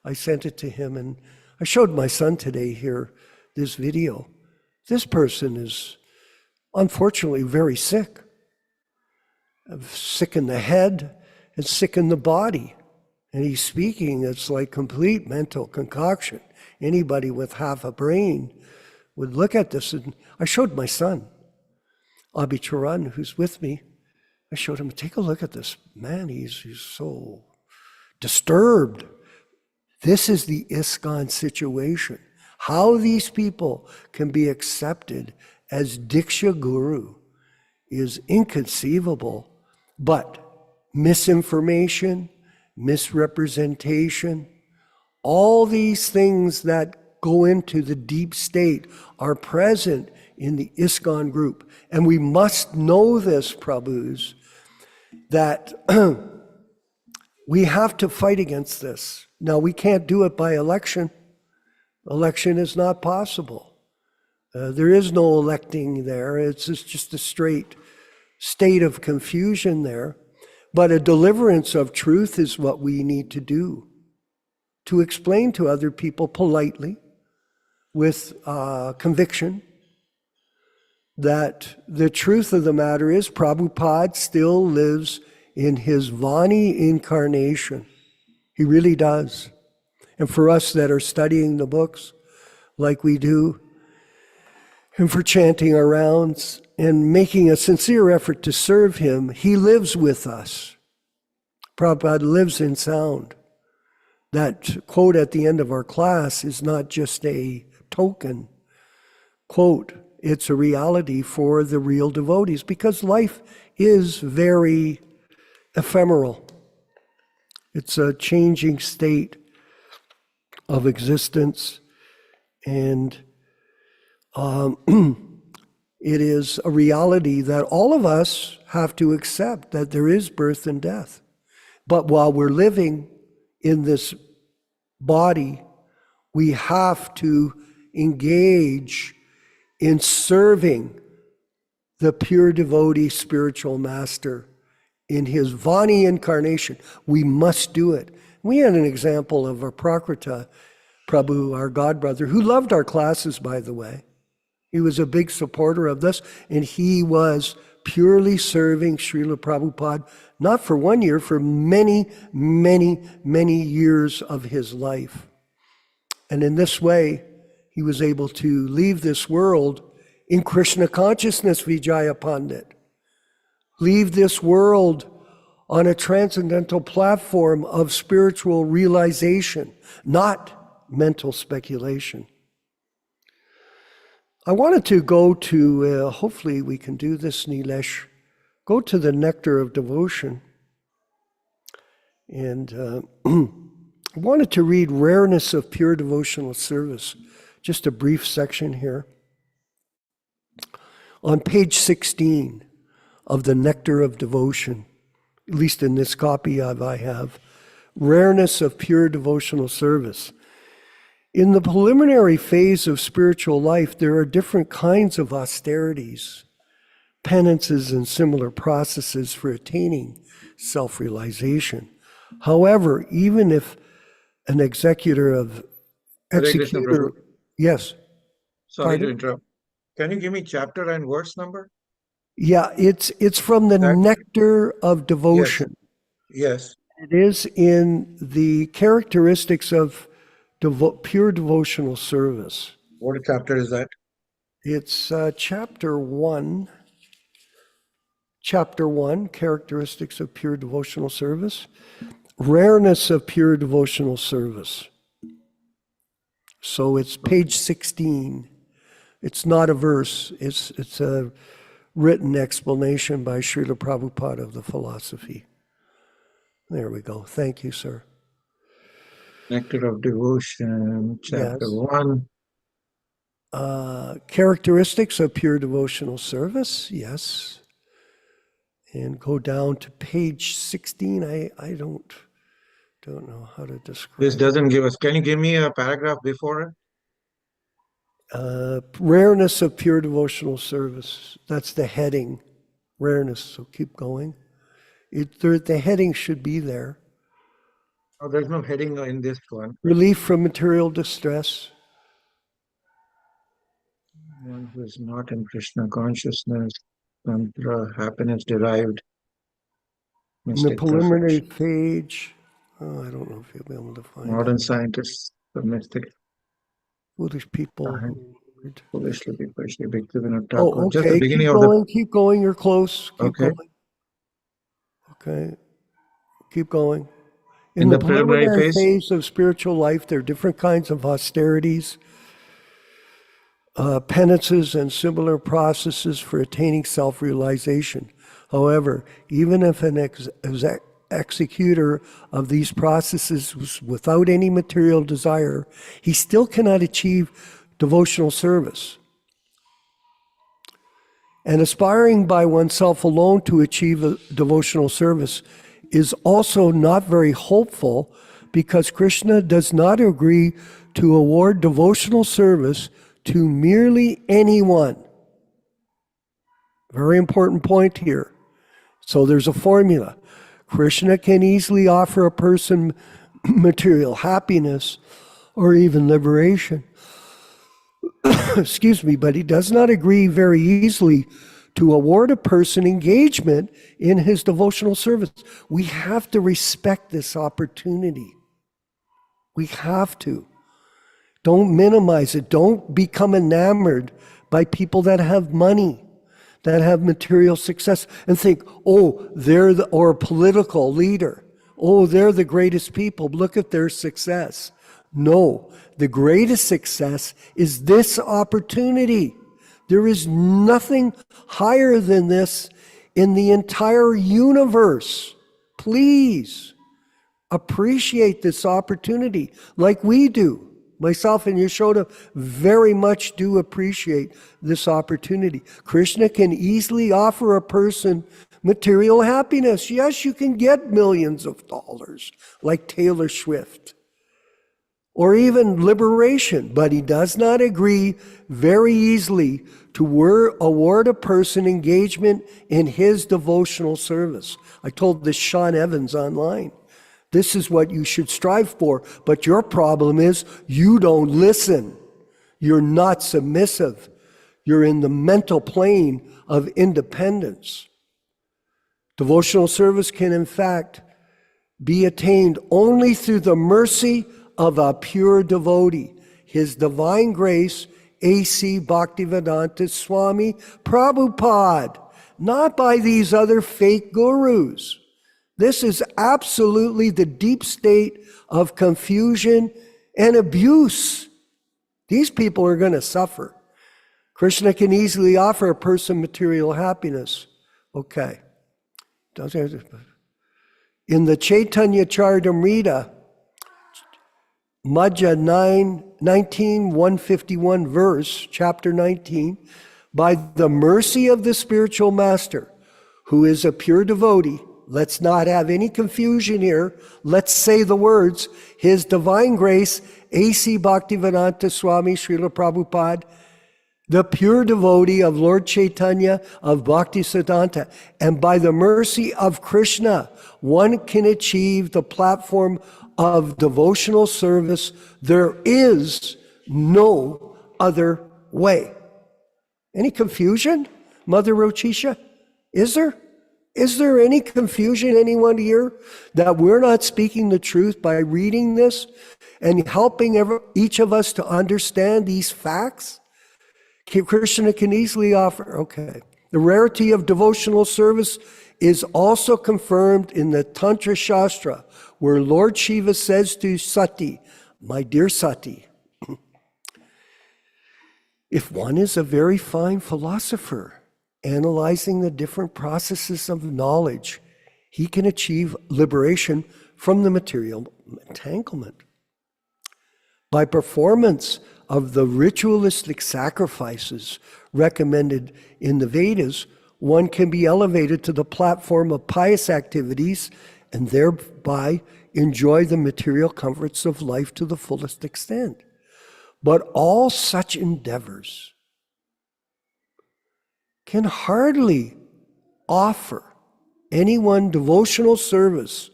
I sent it to him, and I showed my son today here this video. This person is unfortunately very sick. Sick in the head and sick in the body. And he's speaking, it's like complete mental concoction. Anybody with half a brain would look at this. And I showed my son, Abhicharan, who's with me. I showed him, take a look at this. Man, he's so disturbed. This is the ISKCON situation. How these people can be accepted as Diksha Guru is inconceivable. But misinformation, misrepresentation, all these things that go into the deep state are present in the ISKCON group. And we must know this, Prabhus, that we have to fight against this. Now, we can't do it by election. Election is not possible. There is no electing there. It's just a straight state of confusion there. But a deliverance of truth is what we need to do, to explain to other people politely, with conviction, that the truth of the matter is Prabhupada still lives in his Vani incarnation. He really does. And for us that are studying the books like we do, and for chanting our rounds and making a sincere effort to serve him, he lives with us. Prabhupada lives in sound. That quote at the end of our class is not just a token quote. It's a reality for the real devotees, because life is very ephemeral. It's a changing state of existence, and it is a reality that all of us have to accept, that there is birth and death. But while we're living in this body, we have to engage in serving the pure devotee spiritual master in his Vani incarnation. We must do it. We had an example of a Prakrita Prabhu, our godbrother, who loved our classes, by the way. He was a big supporter of this, and he was purely serving Srila Prabhupada, not for 1 year, for many, many, many years of his life. And in this way, he was able to leave this world in Krishna consciousness, Vijaya Pandit. Leave this world on a transcendental platform of spiritual realization, not mental speculation. I wanted to go to, hopefully we can do this, Nilesh, go to the Nectar of Devotion. And I wanted to read Rareness of Pure Devotional Service, just a brief section here. On page 16 of the Nectar of Devotion, at least in this copy I have, Rareness of Pure Devotional Service. In the preliminary phase of spiritual life, there are different kinds of austerities, penances, and similar processes for attaining self-realization. However, even if an executor, yes. Sorry to interrupt. Can you give me chapter and verse number? Yeah, it's from the Nectar of Devotion. Yes. It is in the characteristics of pure devotional service. What chapter is that? It's chapter 1. Chapter 1, characteristics of pure devotional service. Rareness of pure devotional service. So it's page 16. It's not a verse. It's a written explanation by Srila Prabhupada of the philosophy. There we go. Thank you, sir. Nectar of Devotion, chapter 1. Characteristics of pure devotional service, yes. And go down to page 16. I don't know how to describe. This doesn't give us. Can you give me a paragraph before it? Rareness of pure devotional service. That's the heading. Rareness. So keep going. The heading should be there. Oh, there's no heading in this one. Relief from material distress. One who is not in Krishna consciousness, tantra, happiness derived, In the mystic preliminary perfection. page, oh, I don't know if you'll be able to find Modern it. scientists, the mystic, Foolish people. foolishly people, Shri Bhaktivedanta Oh, Thakur. Just the okay. beginning Keep of the. going. Keep going. You're close. Keep Okay. going. Okay. Keep going. In In the the preliminary preliminary phase, phase of spiritual life, there are different kinds of austerities, penances, and similar processes for attaining self-realization. However, even if an executor of these processes was without any material desire, he still cannot achieve devotional service. And aspiring by oneself alone to achieve a devotional service is also not very hopeful, because Krishna does not agree to award devotional service to merely anyone. Very important point here. So there's a formula. Krishna can easily offer a person material happiness or even liberation. Excuse me, but he does not agree very easily to award a person engagement in his devotional service. We have to respect this opportunity. We have to. Don't minimize it. Don't become enamored by people that have money, that have material success, and think, oh, or a political leader. Oh, they're the greatest people. Look at their success. No, the greatest success is this opportunity. There is nothing higher than this in the entire universe. Please appreciate this opportunity like we do. Myself and Yaśodā very much do appreciate this opportunity. Krishna can easily offer a person material happiness. Yes, you can get millions of dollars like Taylor Swift, or even liberation, but he does not agree very easily to award a person engagement in his devotional service. I told this Sean Evans online. This is what you should strive for, but your problem is you don't listen. You're not submissive. You're in the mental plane of independence. Devotional service can, in fact, be attained only through the mercy of a pure devotee, His Divine Grace A.C. Bhaktivedanta Swami Prabhupāda, not by these other fake gurus. This is absolutely the deep state of confusion and abuse. These people are going to suffer. Krishna can easily offer a person material happiness. Okay. In the Chaitanya Charitamrita, Madhya 19, 151 verse, chapter 19, by the mercy of the spiritual master, who is a pure devotee, let's not have any confusion here, let's say the words, His Divine Grace A.C. Bhaktivedanta Swami Srila Prabhupada, the pure devotee of Lord Chaitanya of Bhaktisiddhanta, and by the mercy of Krishna, one can achieve the platform of devotional service. There is no other way. Any confusion, Mother Rochisha? Is there? Is there any confusion, anyone here, that we're not speaking the truth by reading this and helping each of us to understand these facts? Krishna can easily offer, okay. The rarity of devotional service is also confirmed in the Tantra Shastra, where Lord Shiva says to Sati, my dear Sati, if one is a very fine philosopher, analyzing the different processes of knowledge, he can achieve liberation from the material entanglement. By performance of the ritualistic sacrifices recommended in the Vedas, one can be elevated to the platform of pious activities and thereby enjoy the material comforts of life to the fullest extent. But all such endeavors can hardly offer anyone devotional service,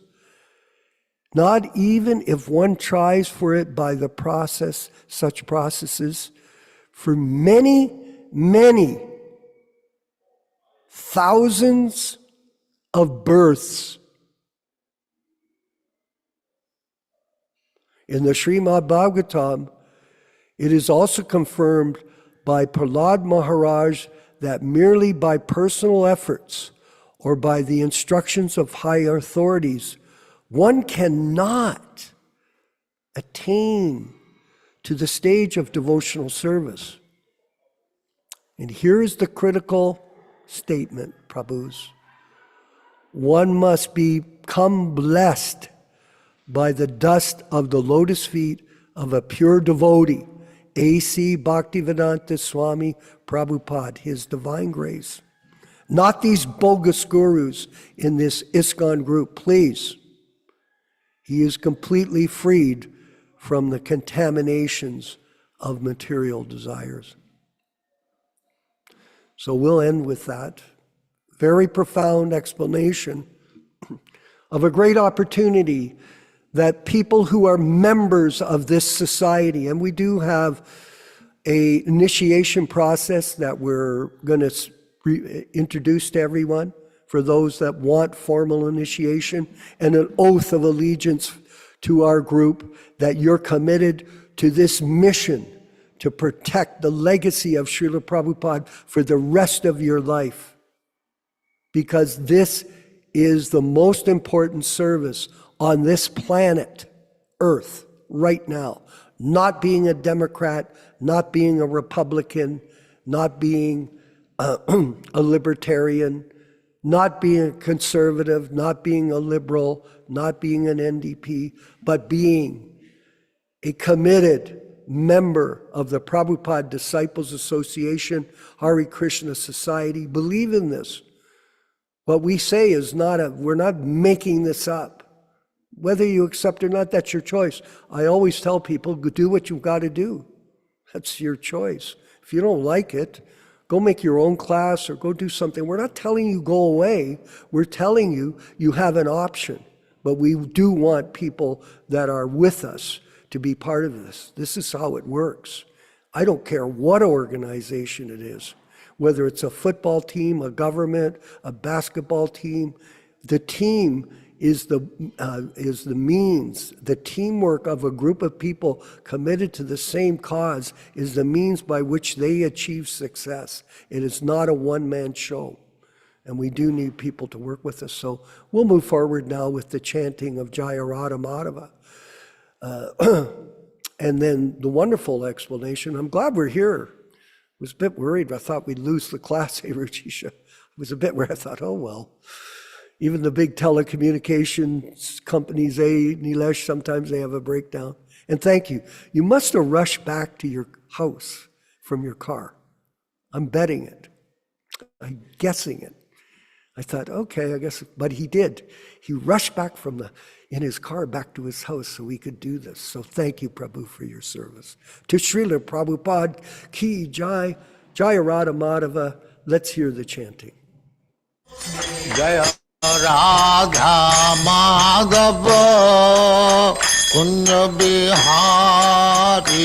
not even if one tries for it by the process, such processes, for many, many thousands of births. In the Srimad Bhagavatam, it is also confirmed by Prahlad Maharaj that merely by personal efforts or by the instructions of higher authorities, one cannot attain to the stage of devotional service. And here is the critical statement, Prabhus. One must become blessed by the dust of the lotus feet of a pure devotee, A.C. Bhaktivedanta Swami Prabhupāda, His Divine Grace. Not these bogus gurus in this ISKCON group, please. He is completely freed from the contaminations of material desires. So we'll end with that very profound explanation of a great opportunity that people who are members of this society, and we do have an initiation process that we're going to introduce to everyone for those that want formal initiation, and an oath of allegiance to our group that you're committed to this mission to protect the legacy of Srila Prabhupada for the rest of your life. Because this is the most important service on this planet, Earth, right now. Not being a Democrat, not being a Republican, not being a libertarian, not being a conservative, not being a liberal, not being an NDP, but being a committed member of the Prabhupada Disciples Association, Hare Krishna Society. Believe in this. What we say is we're not making this up. Whether you accept or not, that's your choice. I always tell people, do what you've got to do. That's your choice. If you don't like it, go make your own class or go do something. We're not telling you go away. We're telling you you have an option. But we do want people that are with us to be part of this. This is how it works. I don't care what organization it is, whether it's a football team, a government, a basketball team. The team is the means. The teamwork of a group of people committed to the same cause is the means by which they achieve success. It is not a one-man show. And we do need people to work with us. So we'll move forward now with the chanting of Jaya Radha Madhava. And then the wonderful explanation. I'm glad we're here. I was a bit worried. I thought we'd lose the class, hey, Ruchisha. I was a bit where I thought, oh, well. Even the big telecommunications companies, Nilesh, sometimes they have a breakdown. And thank you. You must have rushed back to your house from your car. I'm betting it. I'm guessing it. I thought, okay, I guess, but he did. He rushed back in his car back to his house so we could do this. So thank you, Prabhu, for your service. To Srila Prabhupada Ki Jai, Jaya Radha Madhava. Let's hear the chanting. Jaya Radha Madhava Kunja Bihari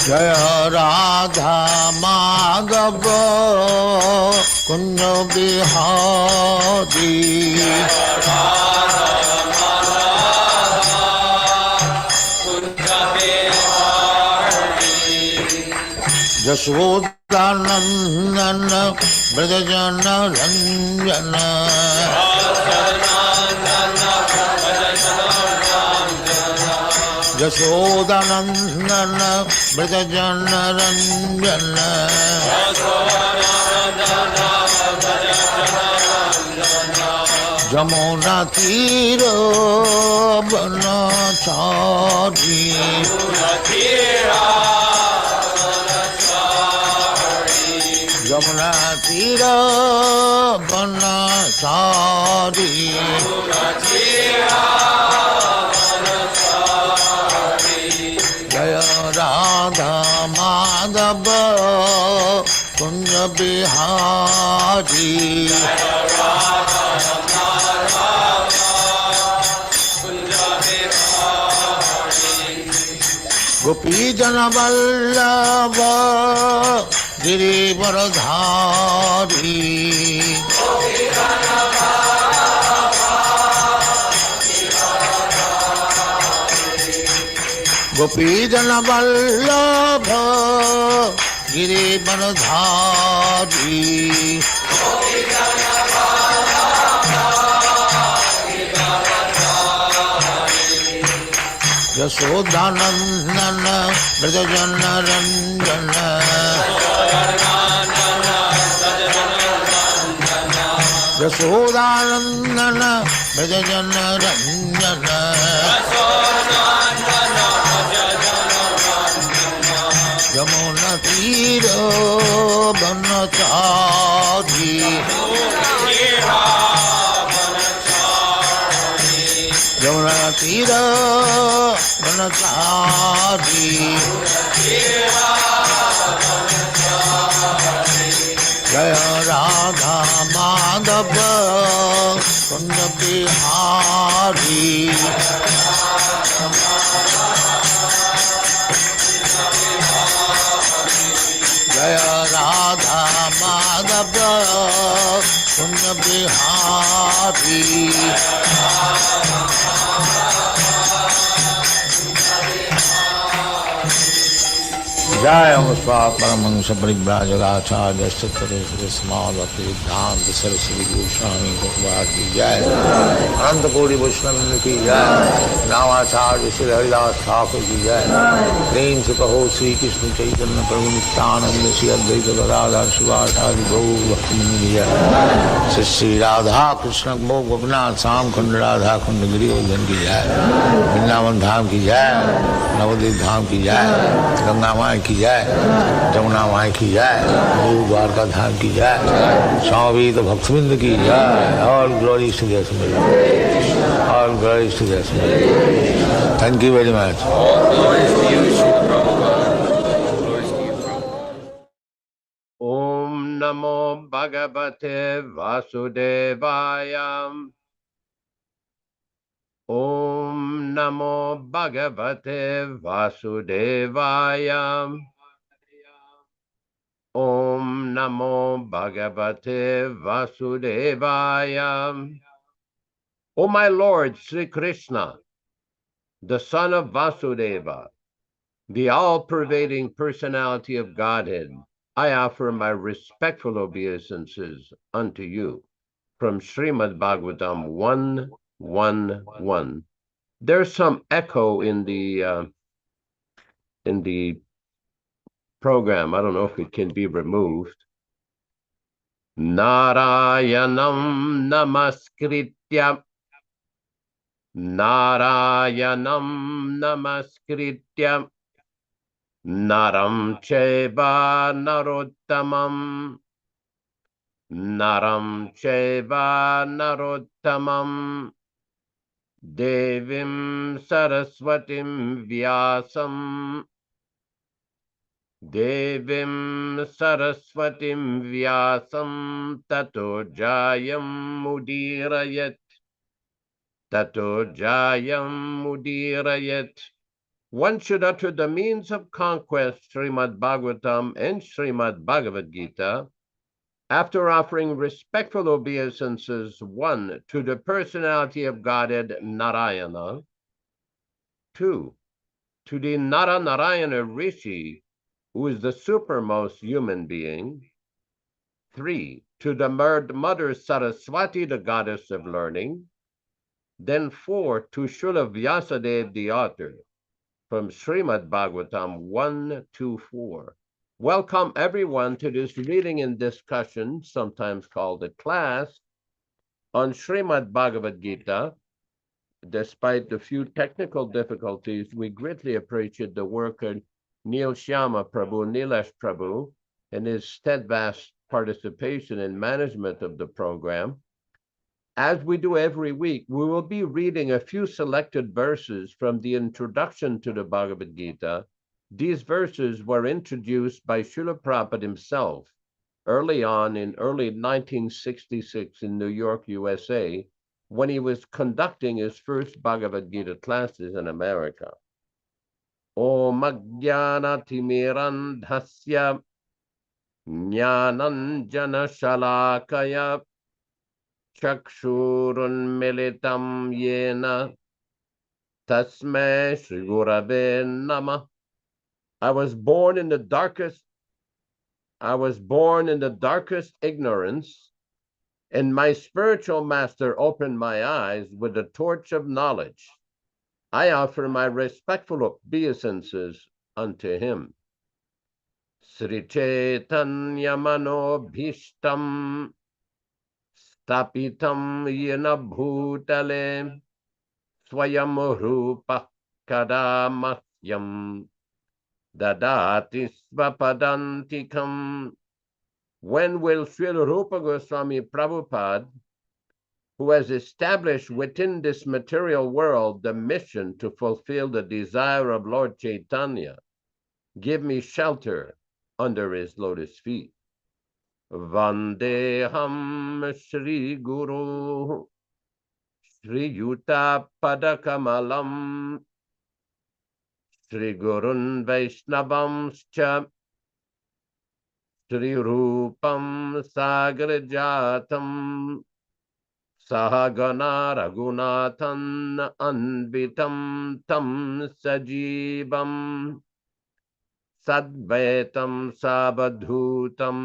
Jaya Radha Madhava Kunja Bihari Yaśodā-nandana Dāsa Yaśodā-nandana Jamuna Tira Banachari Jamuna Tira Banachari Jaya Radha Madhava Kunja Bihari Gopi Jana Vallabha Girivaradhari Gopi Jana Vallabha Girivaradhari Yaśodā-nandana Dāsa Yaśodā-nandana Dāsa Yamuna Tira Banachari Yamuna Tira Banachari Jaya Radha Madhava Kunja Bihari Jaya Radha Madhava Kunja Bihari Jai Amasva Paramahansa Parivrajagacārya Sattvareshwara Samadhati Vedanta Saraswati Goswami Prabhupada ki Jai Ananta Koti Vaishnava ki Jai Navacārya Sri Haridas Thakur ki Jai Prem se kaho Sri Krishna Chaitanya Prabhu Nityananda Sri Advaita Gadadhar Sivasadi Gaur Bhaktivinoda ki Jai Sri Radha Krishna Mo Gopinath Sam Khand Radha Khand Girivardhan ki Jai Vrindavan Dham ki Jai Navadvip Dham ki Jai Ganga Mai ki Jai Jamuna Mai ki Jai Guru Dwarka Dham ki Jai Swami Bhaktivedanta ki Jai All glories to the Assemblity. All glories to the Assemblity. Thank you very much. All glories to you, Srila Prabhupada. Glories to you, Prabhupada. Om Namo Bhagavate Vasudevaya. Om Namo Bhagavate Vasudevaya. Om Namo Bhagavate Vasudevaya. O my Lord Sri Krishna, the son of Vasudeva, the all-pervading personality of Godhead, I offer my respectful obeisances unto you. From Srimad Bhagavatam 1:1:1. There's some echo in the program. I don't know if it can be removed. Narayanam namaskritya. Narayanam namaskritya. Naram cheva narottamam. Naram cheva narottamam. Devim Saraswatim Vyasam. Devim Saraswatim Vyasam Tato Jayam Mudirayat. Tato Jayam Mudirayat. One should utter the means of conquest, Srimad Bhagavatam and Srimad Bhagavad-gītā, after offering respectful obeisances, 1, to the personality of Godhead Narayana, 2, to the Narayana Rishi, who is the supermost human being, 3, to the Mother Saraswati, the goddess of learning, then 4, to Srila Vyasadeva, the author, from Srimad Bhagavatam 1-4. Welcome everyone to this reading and discussion, sometimes called a class, on Srimad Bhagavad-gītā. Despite the few technical difficulties, we greatly appreciate the work of Neil Shyama Prabhu, Nilesh Prabhu, and his steadfast participation in management of the program. As we do every week, we will be reading a few selected verses from the introduction to the Bhagavad-gītā. These verses were introduced by Srila Prabhupada himself early on in early 1966 in New York, USA, when he was conducting his first Bhagavad-gītā classes in America. Om Ajnana Timirandhasya Jnananjana Shalakaya Chakshurunmilitam Yena Tasmai Shri Gurave Namah. I was born in the darkest ignorance, and my spiritual master opened my eyes with the torch of knowledge. I offer my respectful obeisances unto him. Sri Chaitanya Manobhishtam Stapitam Yena Bhutale Swayam Rupa Kadamahyam Dadati Svapadantikam. When will Srila Rupa Goswami Prabhupada, who has established within this material world the mission to fulfill the desire of Lord Chaitanya, give me shelter under his lotus feet? Vandeham Shri Guru Shri Yuta Padakamalam Shri Gurun Vaishnavamscha Shri Rupam Sagrajatam Sahagana Raghunathan Anvitam Tam Sajivam Sadvaitam Sabadhutam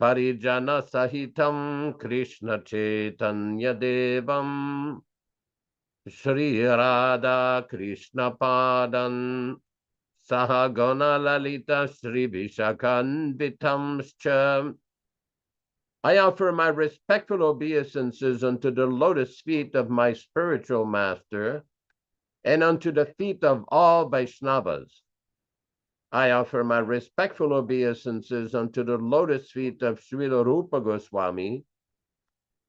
Parijana Sahitam Krishna Chaitanya Devam Shri Radha Krishna Padan Sahagana Lalita Shri Vishakhanvitamscha. I offer my respectful obeisances unto the lotus feet of my spiritual master and unto the feet of all Vaishnavas. I offer my respectful obeisances unto the lotus feet of Srila Rupa Goswami,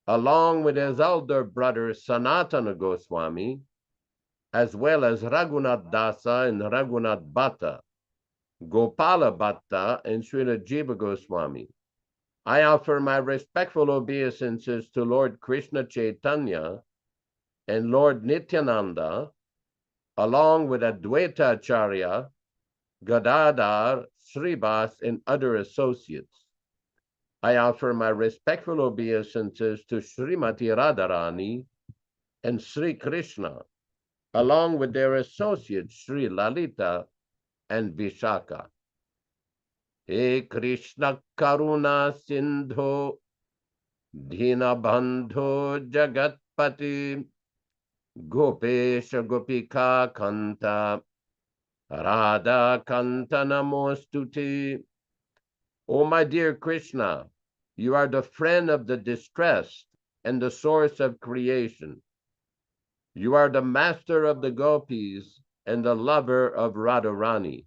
along with his elder brother Sanatana Goswami, as well as Raghunath Dasa and Raghunath Bhatta, Gopala Bhatta, and Srila Jiva Goswami. I offer my respectful obeisances to Lord Krishna Chaitanya and Lord Nityananda, along with Advaita-ācārya, Gadadhar, Srivas, and other associates. I offer my respectful obeisances to Srimati Radharani and Sri Krishna, along with their associates Sri Lalita and Vishaka. He Krishna Karuna Sindho Dina Bandho Jagatpati Gopesha Gopika Kanta Radha Kanta Namostuti. O my dear Krishna, you are the friend of the distressed and the source of creation. You are the master of the gopis and the lover of Radharani.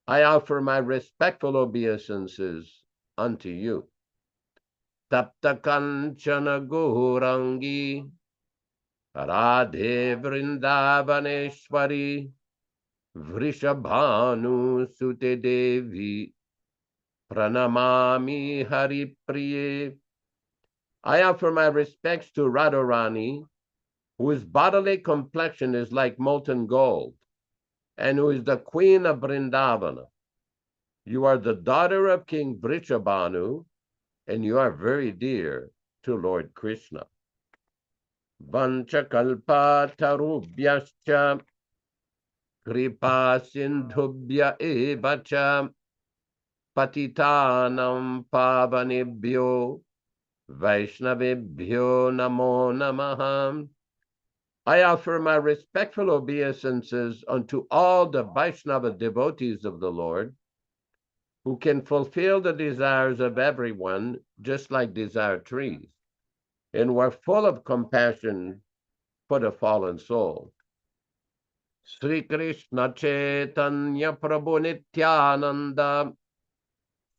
I offer my respectful obeisances unto you. Tapta Kanchana Gourangi Radhe Vrindavaneshwari Vrishabhanu Sute Devi Pranamami Hari Priye. I offer my respects to Radharani, whose bodily complexion is like molten gold, and who is the queen of Vrindavana. You are the daughter of King Vrishabhanu, and you are very dear to Lord Krishna. Vanchakalpa tarubhyascha kripa sindhubhya evacha patitanam pavanebhyo vaishnavebhyo namo namaha. I offer my respectful obeisances unto all the Vaishnava devotees of the Lord, who can fulfill the desires of everyone, just like desire trees, and were full of compassion for the fallen soul. Sri Krishna Chaitanya Prabhu Nityananda,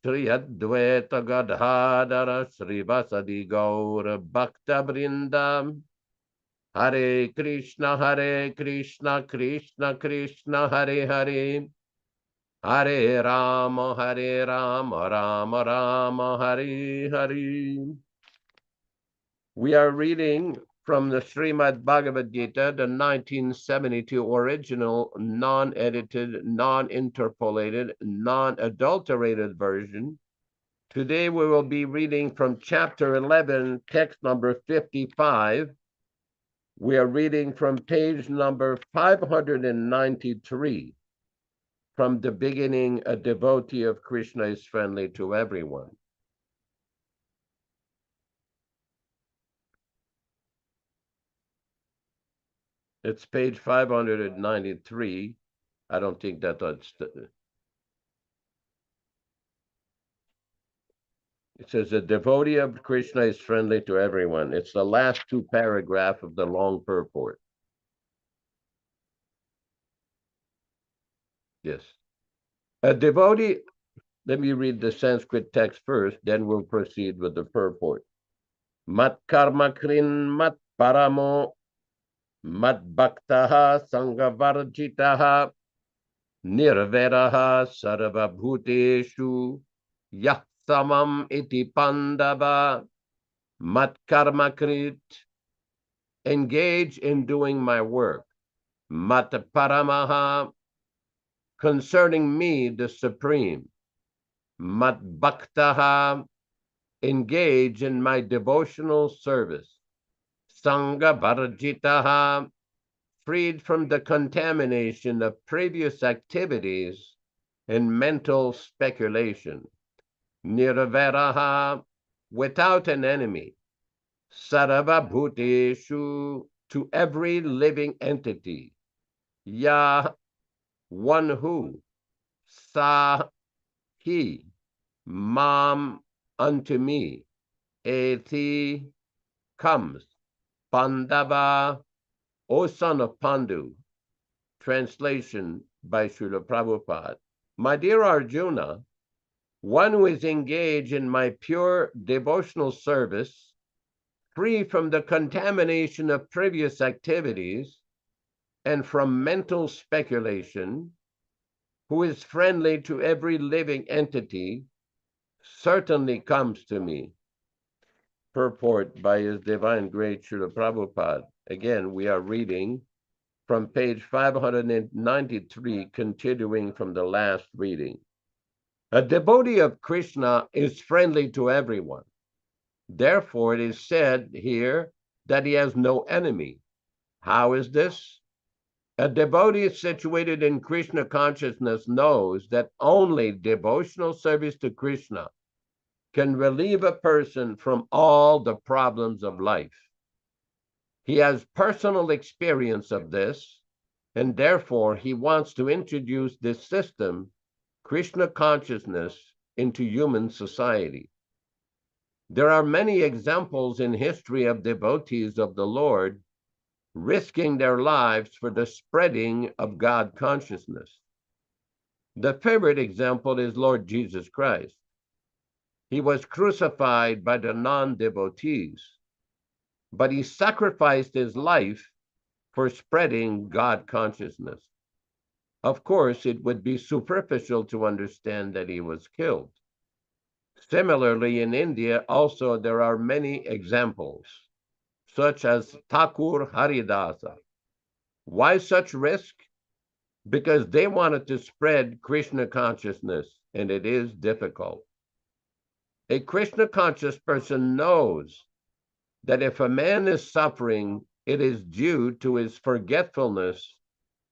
Sri Advaita Gadadhara Srivasadi Gaura Bhakta Vrindam, Hare Krishna, Krishna Krishna, Hare Hare, Hare Rama, Rama Rama, Hare Hare. We are reading from the Srimad Bhagavad-gītā, the 1972 original, non-edited, non-interpolated, non-adulterated version. Today we will be reading from chapter 11, text number 55. We are reading from page number 593. From the beginning, a devotee of Krishna is friendly to everyone. It's page 593. I don't think that's... It says, a devotee of Krishna is friendly to everyone. It's the last two paragraphs of the long purport. Yes. A devotee, let me read the Sanskrit text first, then we'll proceed with the purport. Mat karma krin mat paramo mat bhaktaha sangavarjitaha nirveraha sarva bhuteshu yah samam iti pandava mat karma krit, engage in doing my work. Mat paramaha, concerning me the supreme. Mat bhaktaha, engage in my devotional service. Sangha varjitaha, freed from the contamination of previous activities and mental speculation. Nirvaraha, without an enemy. Sarva bhuteshu, to every living entity. Ya, one who. Sa, he. Mam, unto me. Eti, comes. Pandava, O son of Pandu. Translation by Srila Prabhupada. My dear Arjuna, one who is engaged in my pure devotional service, free from the contamination of previous activities and from mental speculation, who is friendly to every living entity, certainly comes to me. Purport by His Divine Grace Srila Prabhupada. Again, we are reading from page 593, continuing from the last reading. A devotee of Krishna is friendly to everyone. Therefore, it is said here that he has no enemy. How is this? A devotee situated in Krishna consciousness knows that only devotional service to Krishna can relieve a person from all the problems of life. He has personal experience of this, and therefore he wants to introduce this system, Krishna consciousness, into human society. There are many examples in history of devotees of the Lord risking their lives for the spreading of God consciousness. The favorite example is Lord Jesus Christ. He was crucified by the non-devotees, but he sacrificed his life for spreading God consciousness. Of course, it would be superficial to understand that he was killed. Similarly, in India, also there are many examples, such as Thakur Haridasa. Why such risk? Because they wanted to spread Krishna consciousness, and it is difficult. A Krishna conscious person knows that if a man is suffering, it is due to his forgetfulness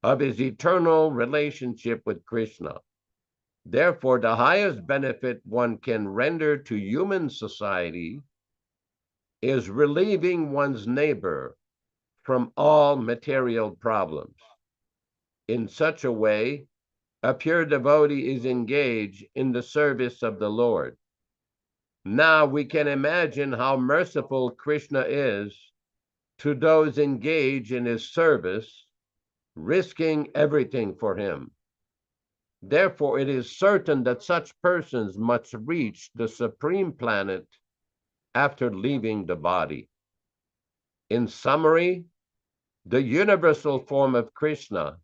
of his eternal relationship with Krishna. Therefore, the highest benefit one can render to human society is relieving one's neighbor from all material problems. In such a way, a pure devotee is engaged in the service of the Lord. Now we can imagine how merciful Krishna is to those engaged in his service, risking everything for him. Therefore, it is certain that such persons must reach the supreme planet after leaving the body. In summary, the universal form of Krishna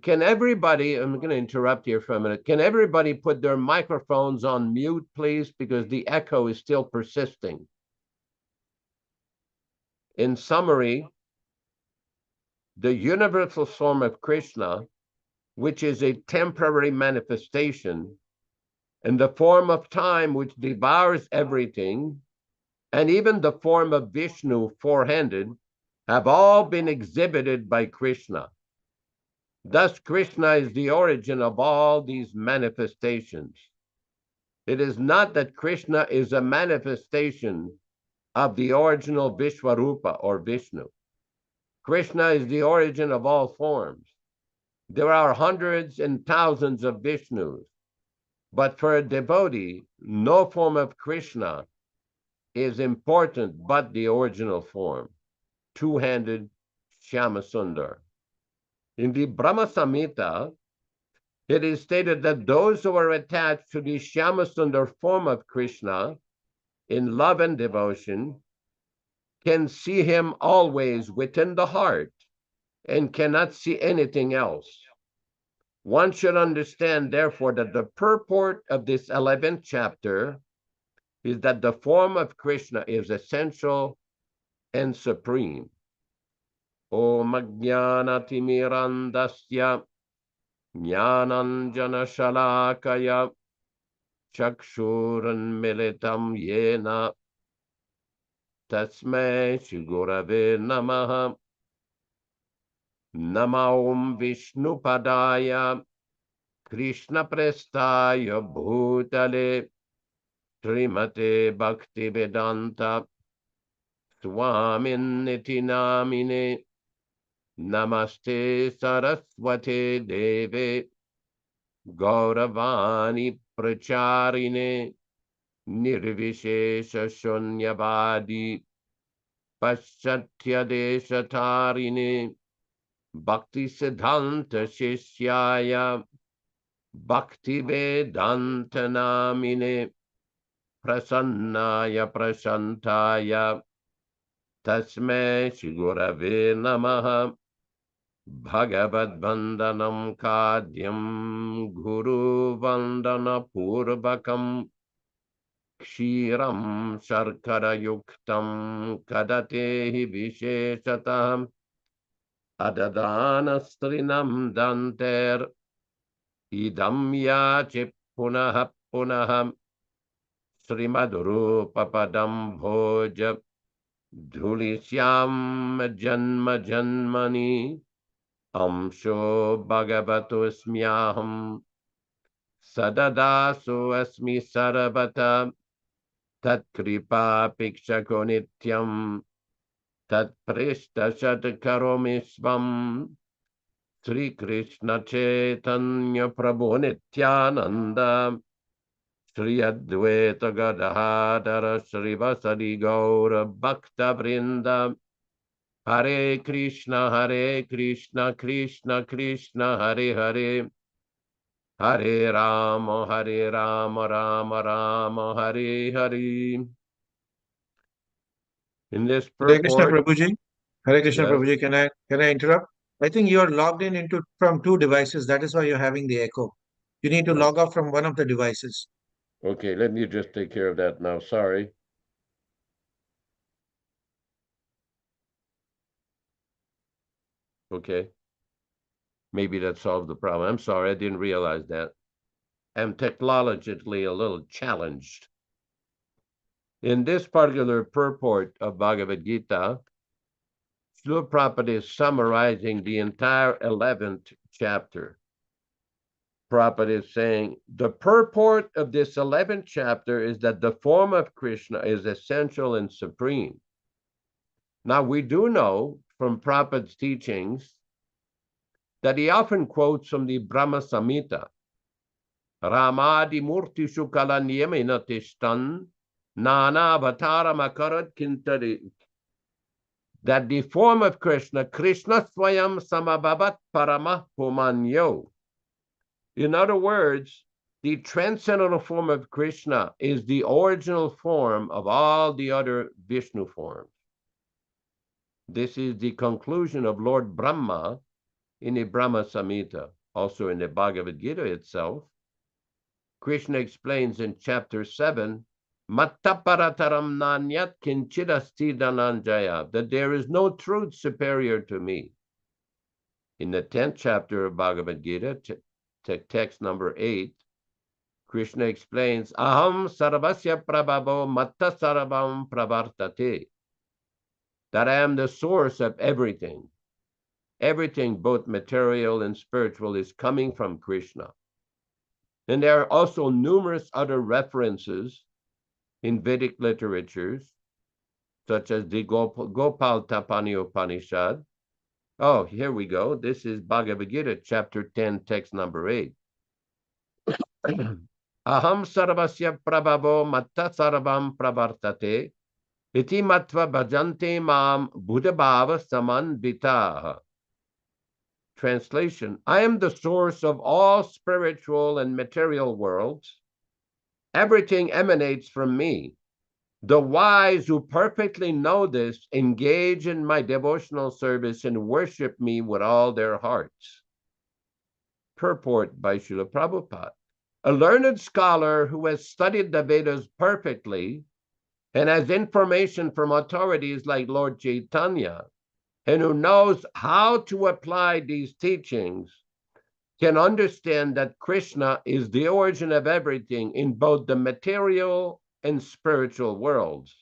can everybody, I'm going to interrupt here for a minute. Can everybody put their microphones on mute, please? Because the echo is still persisting. In summary, the universal form of Krishna, which is a temporary manifestation, and the form of time which devours everything, and even the form of Vishnu, four-handed, have all been exhibited by Krishna. Thus, Krishna is the origin of all these manifestations. It is not that Krishna is a manifestation of the original Vishwarupa or Vishnu. Krishna is the origin of all forms. There are hundreds and thousands of Vishnus, but for a devotee, no form of Krishna is important but the original form, two-handed Shyamasundar. In the Brahma Samhita, it is stated that those who are attached to the Shyamasundar form of Krishna in love and devotion can see him always within the heart and cannot see anything else. One should understand, therefore, that the purport of this 11th chapter is that the form of Krishna is essential and supreme. Om Ajnana-timirandasya Jnananjana Shalakaya Chakshuranmilitam Yena Tasmai Shri Gurave Namaha. Namo Vishnupadaya Krishna Prestaya Bhutale Srimate Bhaktivedanta Swami Namine. Namaste Saraswate Deve Gauravani Pracharine Nirvishesha Shunyavadi Paschatya Deshatarine Bhakti Siddhanta Shishyaya Bhaktivedanta Namine Prasannaya Prashantaya Tasmai Shri Gurave Namaha. Bhagavad-vandanam kadyam guru vandana purvakam kshiram sharkara yuktam kadatehi visheshatam adadana strinam danter idam yache punaha punaham srimadurupa padam bhoja dhulisyam janma janmani Amsho Bhagavato Smyaham Sadadaso Asmi Sarabhata Tat Kripa Pikshako Nityam Tat Prishta Shatakaromi Svam Sri Krishna Chaitanya Prabhu Nityananda Sri Advaita Gadadhara Sri Vasadi Gaura Bhakta Vrinda Hare Krishna, Krishna Krishna, Hare Hare, Hare Rama, Rama Rama, Hare Hare. In this Hare Krishna purport, Prabhuji. Hare Krishna yes, Prabhuji. Can I interrupt? I think you are logged in into from two devices. That is why you're having the echo. You need to log off from one of the devices. okay, let me just take care of that now. Sorry. Okay. Maybe that solved the problem. I'm sorry, I didn't realize that. I'm technologically a little challenged. In this particular purport of Bhagavad-gītā, Srila Prabhupada is summarizing the entire 11th chapter. Prabhupada is saying, the purport of this 11th chapter is that the form of Krishna is essential and supreme. Now, we do know from Prabhupada's teachings that he often quotes from the Brahma Samhita, Ramadi Murti Shukala Niyamina Tishtan, Nana Avatara Makarat Kintari, that the form of Krishna, Krishna Swayam Samabhavat Paramah Pumanyo. In other words, the transcendental form of Krishna is the original form of all the other Vishnu forms. This is the conclusion of Lord Brahma in the Brahma Samhita, also in the Bhagavad-gītā itself, Krishna explains in chapter 7, Mattaparataram nanyat kinchidasti dhananjaya, that there is no truth superior to me. In the 10th chapter of Bhagavad-gītā, text number 8, Krishna explains, Aham sarvasya prabhavo matta sarvam pravartate, that I am the source of everything. Everything, both material and spiritual, is coming from Krishna. And there are also numerous other references in Vedic literatures, such as the Gopal Tapani Upanishad. Oh, here we go. This is Bhagavad-gītā, chapter 10, text number 8. Aham sarvasya prabhavo matta sarvam pravartate iti matva bhajante mam buddhabhava samanvitaha. Translation, I am the source of all spiritual and material worlds. Everything emanates from me. The wise who perfectly know this engage in my devotional service and worship me with all their hearts. Purport by Srila Prabhupada. A learned scholar who has studied the Vedas perfectly and has information from authorities like Lord Chaitanya, and who knows how to apply these teachings, can understand that Krishna is the origin of everything in both the material and spiritual worlds.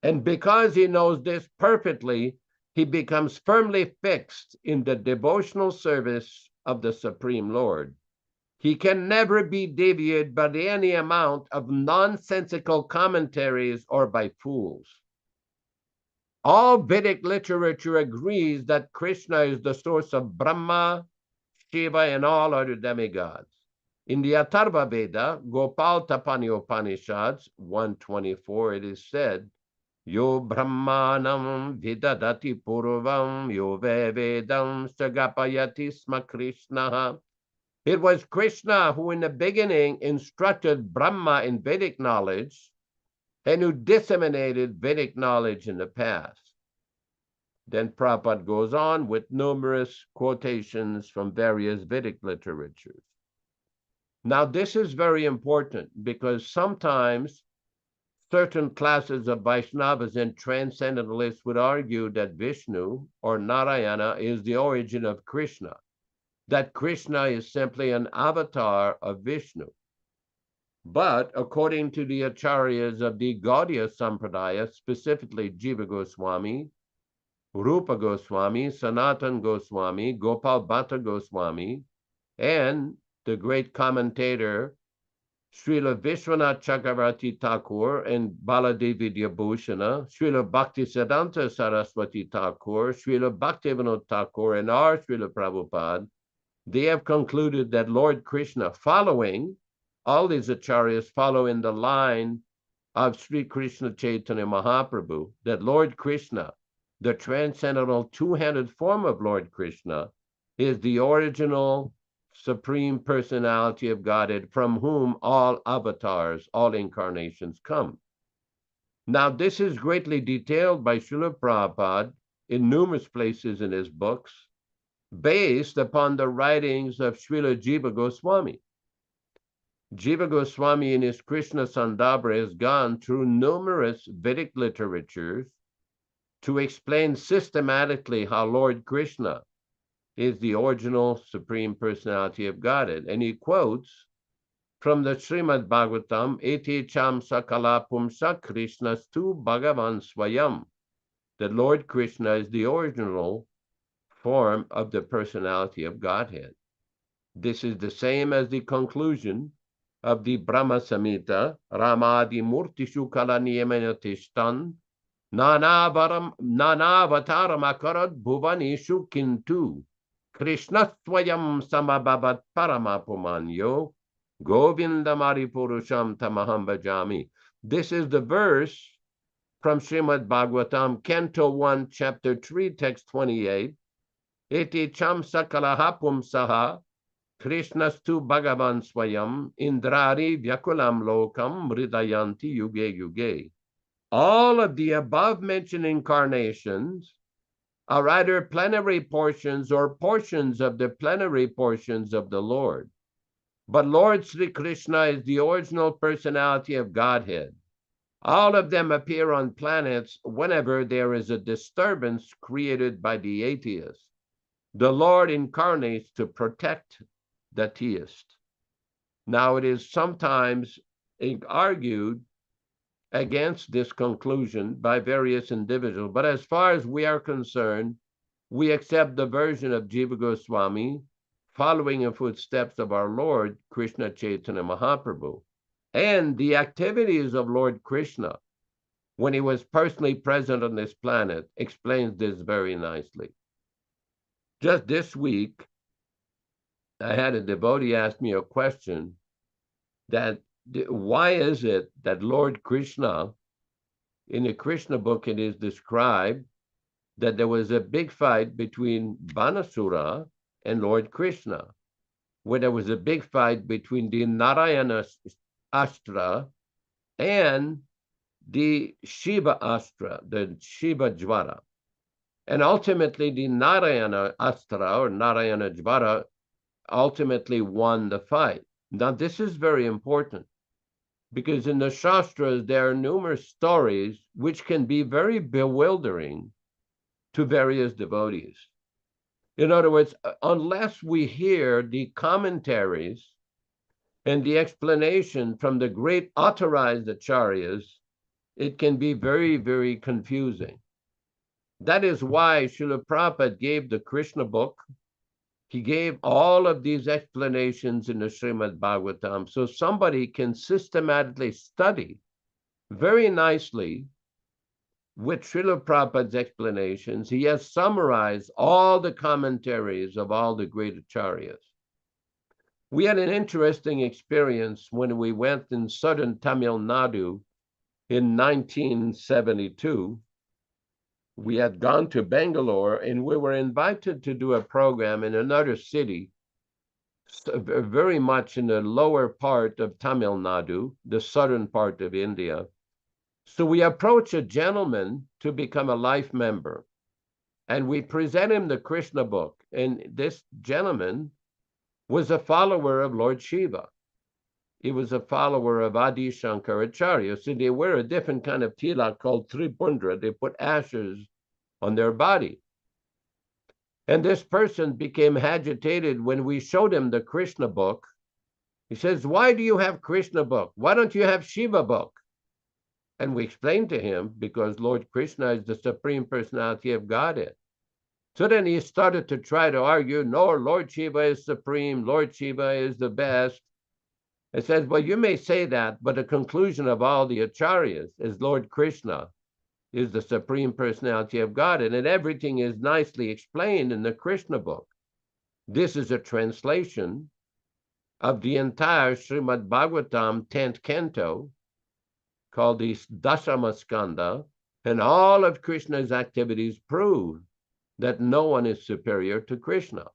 And because he knows this perfectly, he becomes firmly fixed in the devotional service of the Supreme Lord. He can never be deviated by any amount of nonsensical commentaries or by fools. All Vedic literature agrees that Krishna is the source of Brahma, Shiva, and all other demigods. In the Atharva Veda, Gopal Tapani Upanishads 124, it is said, Yo Brahmanam Vidadati Purvam Yo Vedam Sagapayati Sma Krishna. It was Krishna who in the beginning instructed Brahma in Vedic knowledge and who disseminated Vedic knowledge in the past. Then Prabhupada goes on with numerous quotations from various Vedic literatures. Now, this is very important because sometimes certain classes of Vaishnavas and Transcendentalists would argue that Vishnu or Narayana is the origin of Krishna, that Krishna is simply an avatar of Vishnu. But according to the Acharyas of the Gaudiya Sampradaya, specifically Jiva Goswami, Rupa Goswami, Sanatan Goswami, Gopal Bhatta Goswami, and the great commentator Srila Vishwanath Chakravarti Thakur and Baladevi Bhusana, Srila Bhaktisiddhanta Saraswati Thakur, Srila Bhaktivedanta Thakur, and our Srila Prabhupada, they have concluded that Lord Krishna, following, all these acharyas follow in the line of Sri Krishna Chaitanya Mahaprabhu, that Lord Krishna, the transcendental two-handed form of Lord Krishna, is the original Supreme Personality of Godhead from whom all avatars, all incarnations come. Now, this is greatly detailed by Srila Prabhupada in numerous places in his books, based upon the writings of Srila Jiva Goswami. Jiva Goswami in his Krishna Sandabhra has gone through numerous Vedic literatures to explain systematically how Lord Krishna is the original Supreme Personality of Godhead. And he quotes from the Srimad Bhagavatam, Eti Cham Sakala Pumsa Krishnastu Bhagavan Swayam, that Lord Krishna is the original form of the personality of Godhead. This is the same as the conclusion of the Brahma Samhita, Ramadi Murtishu Kala Niyamanatishtan, Nanavataram Akarad Bhuvanishu Kintu, Krishna Swayam Samabhavat Paramapumanyo, Govindamari Purusham Tamaham Bhajami. This is the verse from Srimad Bhagavatam, Canto 1, Chapter 3, Text 28. Eti cham sakalaha pumsaha, Krishnastu Bhagavan Swayam, Indrari Vyakulam Lokam Mridayanti Yuge Yuge. All of the above mentioned incarnations are either plenary portions or portions of the plenary portions of the Lord. But Lord Sri Krishna is the original personality of Godhead. All of them appear on planets whenever there is a disturbance created by the atheist. The Lord incarnates to protect the theist. Now, it is sometimes argued against this conclusion by various individuals, but as far as we are concerned, we accept the version of Jiva Goswami, following in footsteps of our Lord Krishna Chaitanya Mahaprabhu. And the activities of Lord Krishna, when he was personally present on this planet, explains this very nicely. Just this week, I had a devotee ask me a question that why is it that Lord Krishna, in the Krishna book, it is described that there was a big fight between Banasura and Lord Krishna, where there was a big fight between the Narayana Astra and the Shiva Astra, the Shiva Jvara. And ultimately, the Narayana Astra or Narayana Jvara ultimately won the fight. Now, this is very important because in the Shastras, there are numerous stories which can be very bewildering to various devotees. In other words, unless we hear the commentaries and the explanation from the great authorized acharyas, it can be very, very confusing. That is why Srila Prabhupada gave the Krishna book. He gave all of these explanations in the Srimad Bhagavatam, so somebody can systematically study very nicely with Srila Prabhupada's explanations. He has summarized all the commentaries of all the great acharyas. We had an interesting experience when we went in southern Tamil Nadu in 1972. We had gone to Bangalore and we were invited to do a program in another city, very much in the lower part of Tamil Nadu, the southern part of India. So we approached a gentleman to become a life member, and we present him the Krishna book. And this gentleman was a follower of Lord Shiva. He was a follower of Adi Shankaracharya. So they wear a different kind of tilak called Tripundra. They put ashes on their body. And this person became agitated when we showed him the Krishna book. He says, "Why do you have Krishna book? Why don't you have Shiva book?" And we explained to him, because Lord Krishna is the Supreme Personality of Godhead. So then he started to try to argue, no, Lord Shiva is supreme, Lord Shiva is the best. I said, well, you may say that, but the conclusion of all the acharyas is Lord Krishna is the Supreme Personality of Godhead, and everything is nicely explained in the Krishna book. This is a translation of the entire Srimad Bhagavatam 10th canto, called the Dasama Skanda, and all of Krishna's activities prove that no one is superior to Krishna.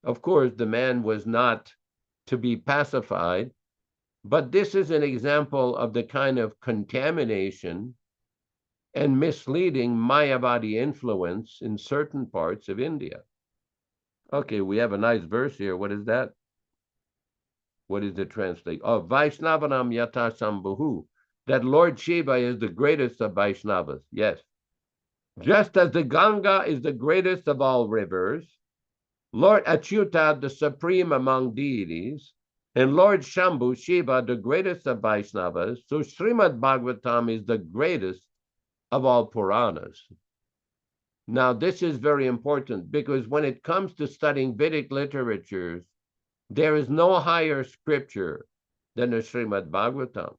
Of course, the man was not to be pacified, but this is an example of the kind of contamination and misleading Mayavadi influence in certain parts of India. Okay, we have a nice verse here. What is that? What is the translation? Oh, Vaishnavanam Yata Sambhuhu, that Lord Shiva is the greatest of Vaishnavas. Yes. Just as the Ganga is the greatest of all rivers, Lord Achyuta, the supreme among deities, and Lord Shambhu, Shiva, the greatest of Vaishnavas, so Srimad Bhagavatam is the greatest of all Puranas. Now, this is very important because when it comes to studying Vedic literatures, there is no higher scripture than the Srimad Bhagavatam.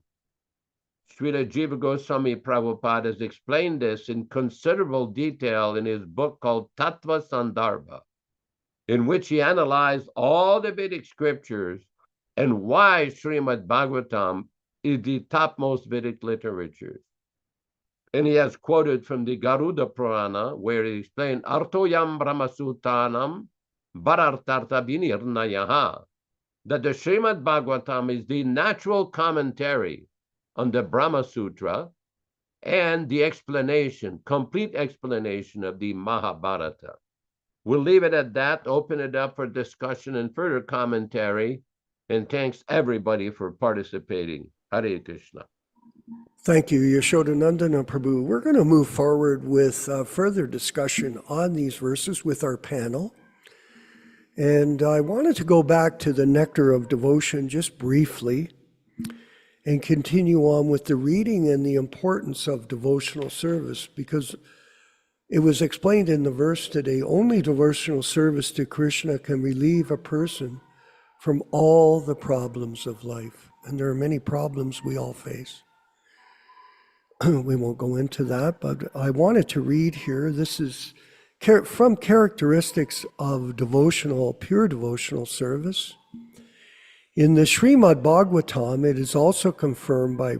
Srila Jiva Goswami Prabhupada has explained this in considerable detail in his book called Tattva Sandarbha, in which he analyzed all the Vedic scriptures and why Srimad Bhagavatam is the topmost Vedic literature. And he has quoted from the Garuda Purana, where he explained, Artoyam Brahmasutanam Bharartartha Vinirnayaha, that the Srimad Bhagavatam is the natural commentary on the Brahma Sutra, and the explanation, complete explanation of the Mahabharata. We'll leave it at that, open it up for discussion and further commentary, and thanks everybody for participating. Hare Krishna. Thank you, Yaśodā-nandana Prabhu. We're going to move forward with further discussion on these verses with our panel. And I wanted to go back to the nectar of devotion just briefly and continue on with the reading and the importance of devotional service, because it was explained in the verse today, only devotional service to Krishna can relieve a person from all the problems of life. And there are many problems we all face. We won't go into that, but I wanted to read here. This is from characteristics of pure devotional service. In the Srimad Bhagavatam, it is also confirmed by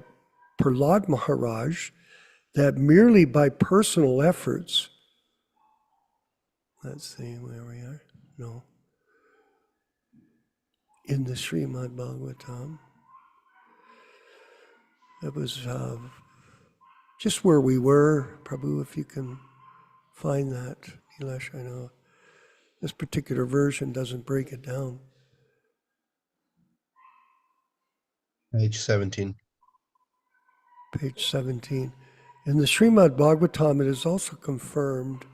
Prahlad Maharaj that merely by personal efforts, let's see where we are, no, in the Srimad Bhagavatam, it was just where we were, Prabhu, if you can find that. Nilesh, I know this particular version doesn't break it down. Page 17. Page 17. In the Srimad Bhagavatam, it is also confirmed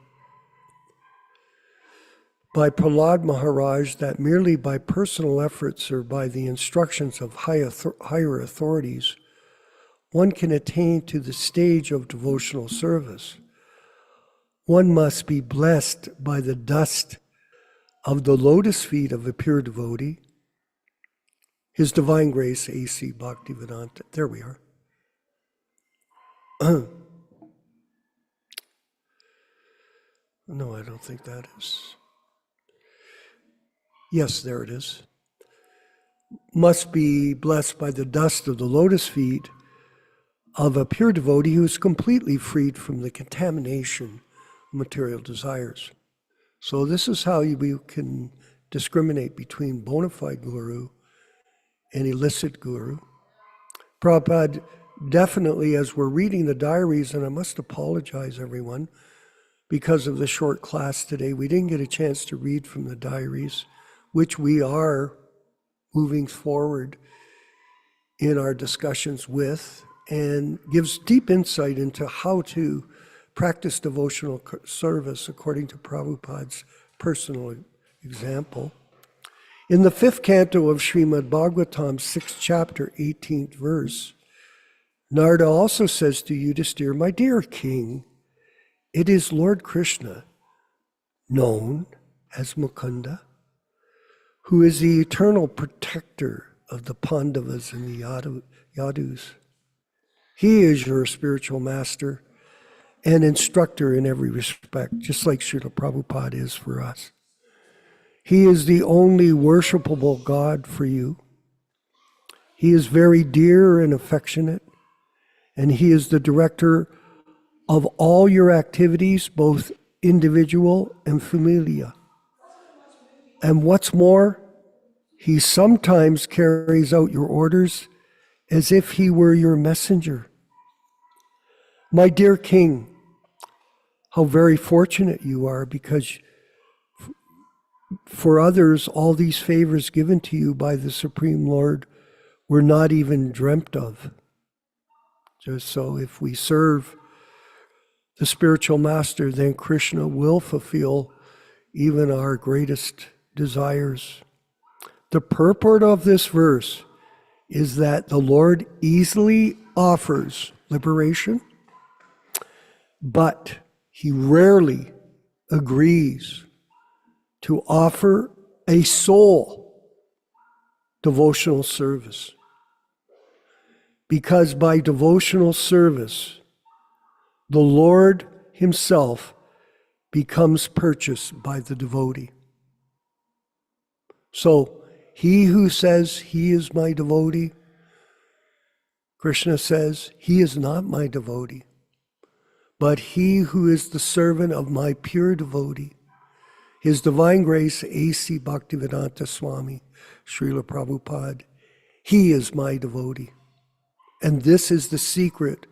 by Prahlad Maharaj that merely by personal efforts or by the instructions of higher authorities, one can attain to the stage of devotional service. One must be blessed by the dust of the lotus feet of a pure devotee, His Divine Grace A.C. Bhaktivedanta. There we are. No, I don't think that is. Yes, there it is. Must be blessed by the dust of the lotus feet of a pure devotee who is completely freed from the contamination of material desires. So this is how we can discriminate between bona fide guru and illicit guru. Prabhupada, definitely, as we're reading the diaries, and I must apologize, everyone, because of the short class today, we didn't get a chance to read from the diaries, which we are moving forward in our discussions with, and gives deep insight into how to practice devotional service according to Prabhupada's personal example. In the 5th canto of Srimad Bhagavatam, 6th chapter, 18th verse, Narada also says to Yudhisthira, "My dear king, it is Lord Krishna, known as Mukunda, who is the eternal protector of the Pandavas and the Yadus. He is your spiritual master and instructor in every respect, just like Srila Prabhupada is for us. He is the only worshipable God for you. He is very dear and affectionate, and He is the director of all your activities, both individual and familia. And what's more, He sometimes carries out your orders as if He were your messenger. My dear king, how very fortunate you are, because for others, all these favors given to you by the Supreme Lord were not even dreamt of. Just so if we serve the spiritual master, then Krishna will fulfill even our greatest desires." The purport of this verse is that the Lord easily offers liberation, but He rarely agrees to offer a soul devotional service. Because by devotional service, the Lord Himself becomes purchased by the devotee. So he who says he is my devotee, Krishna says, he is not my devotee, but he who is the servant of my pure devotee, His Divine Grace A.C. Bhaktivedanta Swami, Srila Prabhupada, he is my devotee. And this is the secret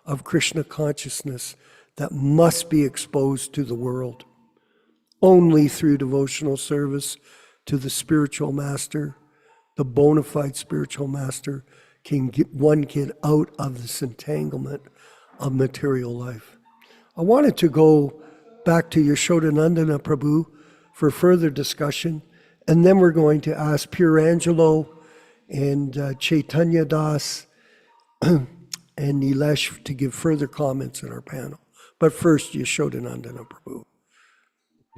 of Krishna consciousness that must be exposed to the world. Only through devotional service to the spiritual master, the bona fide spiritual master, can one get out of this entanglement of material life. I wanted to go back to Yaśodā-nandana Prabhu for further discussion, and then we're going to ask Pure Angelo and Chaitanya Das and Nilesh to give further comments in our panel. But first, Yaśodā-nandana Prabhu.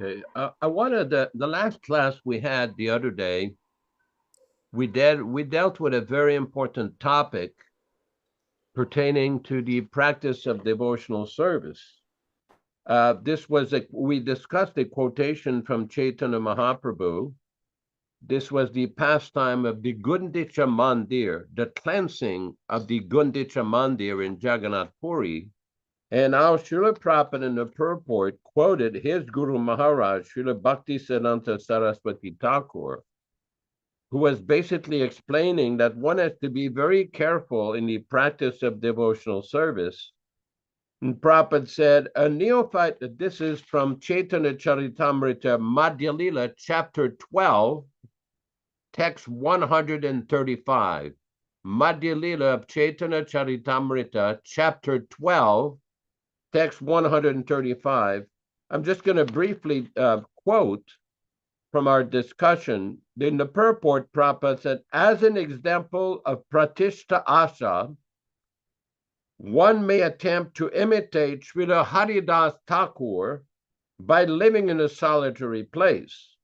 Okay, I wanted the last class we had the other day. We dealt with a very important topic pertaining to the practice of devotional service. We discussed a quotation from Chaitanya Mahaprabhu. This was the pastime of the Gundicha Mandir, the cleansing of the Gundicha Mandir in Jagannath Puri. And our Srila Prabhupada in the purport quoted his Guru Maharaj, Srila Bhaktivedanta Saraswati Thakur, who was basically explaining that one has to be very careful in the practice of devotional service. And Prabhupada said, a neophyte, this is from Chaitanya Charitamrita, Madhya Lila, chapter 12, text 135. Madhya Lila of Chaitanya Charitamrita, chapter 12, text 135. I'm just going to briefly quote from our discussion. In the purport, Prabhupada said, as an example of pratishta asa, one may attempt to imitate Srila Haridas Thakur by living in a solitary place.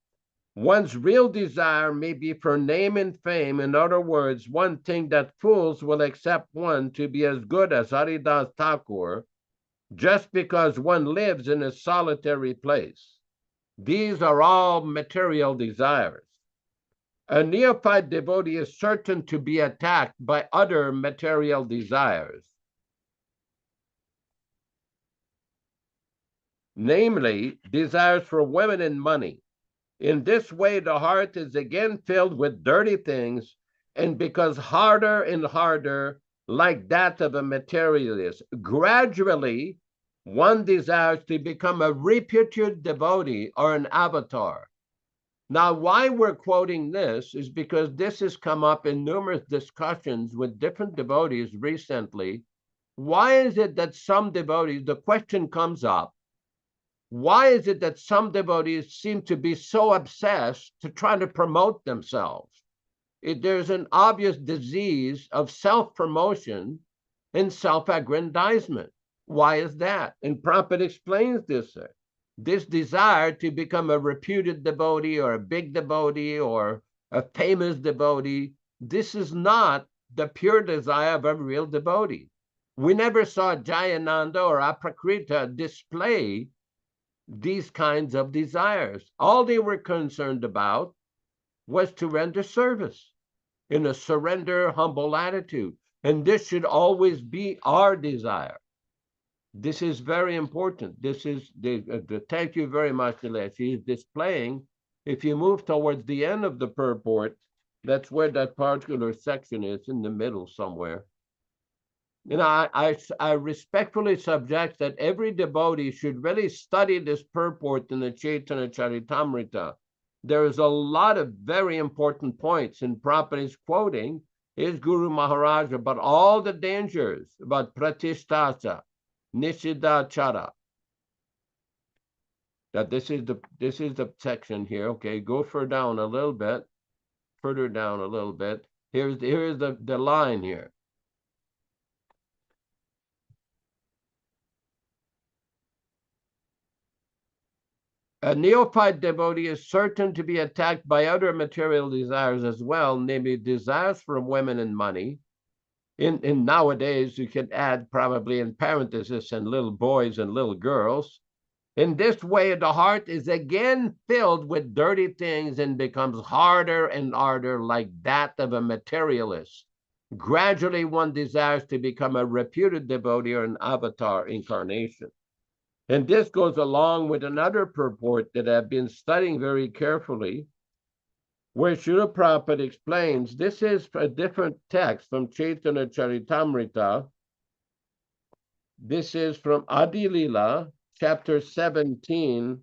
One's real desire may be for name and fame. In other words, one thing that fools will accept one to be as good as Haridas Thakur just because one lives in a solitary place. These are all material desires. A neophyte devotee is certain to be attacked by other material desires, namely desires for women and money. In this way, the heart is again filled with dirty things and becomes harder and harder, like that of a materialist. Gradually, one desires to become a reputed devotee or an avatar. Now, why we're quoting this is because this has come up in numerous discussions with different devotees recently. Why is it that some devotees, the question comes up, why is it that some devotees seem to be so obsessed to try to promote themselves? There's an obvious disease of self-promotion and self-aggrandizement. Why is that? And Prabhupada explains this. This desire to become a reputed devotee or a big devotee or a famous devotee, this is not the pure desire of a real devotee. We never saw Jayananda or Aprakrita display these kinds of desires. All they were concerned about was to render service in a surrender, humble attitude. And this should always be our desire. This is very important. This is thank you very much, Nilesh. He's displaying, if you move towards the end of the purport, that's where that particular section is, in the middle somewhere. And I respectfully suggest that every devotee should really study this purport in the Chaitanya Charitamrita. There is a lot of very important points, and Prabhupada is quoting his Guru Maharaj about all the dangers about pratishtasa, nishidachara. That this is the section here. Okay, go further down a little bit. Here's the line here. A neophyte devotee is certain to be attacked by other material desires as well, namely desires for women and money. In nowadays, you could add probably in parentheses and little boys and little girls. In this way, the heart is again filled with dirty things and becomes harder and harder, like that of a materialist. Gradually, one desires to become a reputed devotee or an avatar incarnation. And this goes along with another purport that I've been studying very carefully, where Srila Prabhupada explains, this is a different text from Chaitanya Charitamrita, This is from Adi Lila, chapter 17.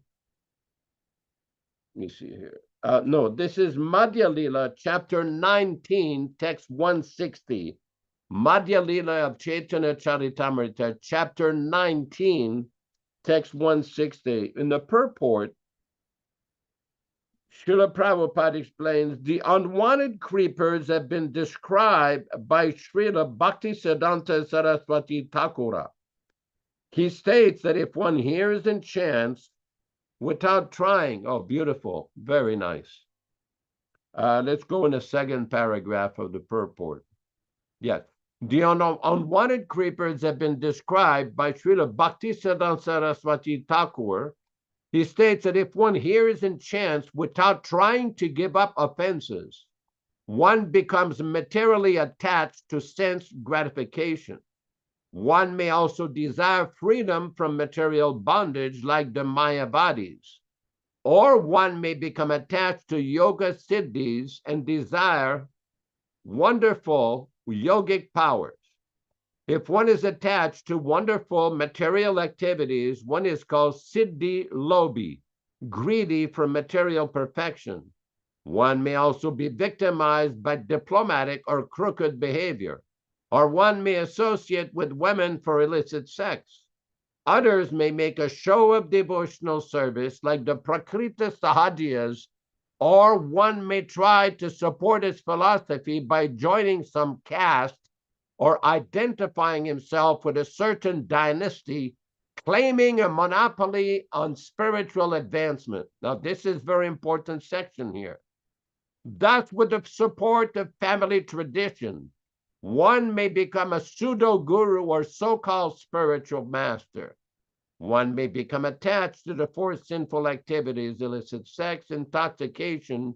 Let me see here. No, this is Madhya Lila, chapter 19, text 160. Madhya Lila of Chaitanya Charitamrita, chapter 19, text 160. In the purport, Srila Prabhupada explains, the unwanted creepers have been described by Srila Bhaktivedanta Saraswati Thakura. He states that if one hears and chants without trying, oh, beautiful, very nice. Let's go in the second paragraph of the purport. Yes. The unwanted creepers have been described by Srila Bhaktivedanta Saraswati Thakur. He states that if one hears and chants without trying to give up offenses, one becomes materially attached to sense gratification. One may also desire freedom from material bondage like the Mayavadis, or one may become attached to yoga siddhis and desire wonderful yogic powers. If one is attached to wonderful material activities, one is called siddhi lobhi, greedy for material perfection. One may also be victimized by diplomatic or crooked behavior, or one may associate with women for illicit sex. Others may make a show of devotional service like the Prakrita Sahajiyas, or one may try to support his philosophy by joining some caste or identifying himself with a certain dynasty, claiming a monopoly on spiritual advancement. Now, this is a very important section here. Thus, with the support of family tradition, one may become a pseudo-guru or so-called spiritual master. One may become attached to the four sinful activities, illicit sex, intoxication,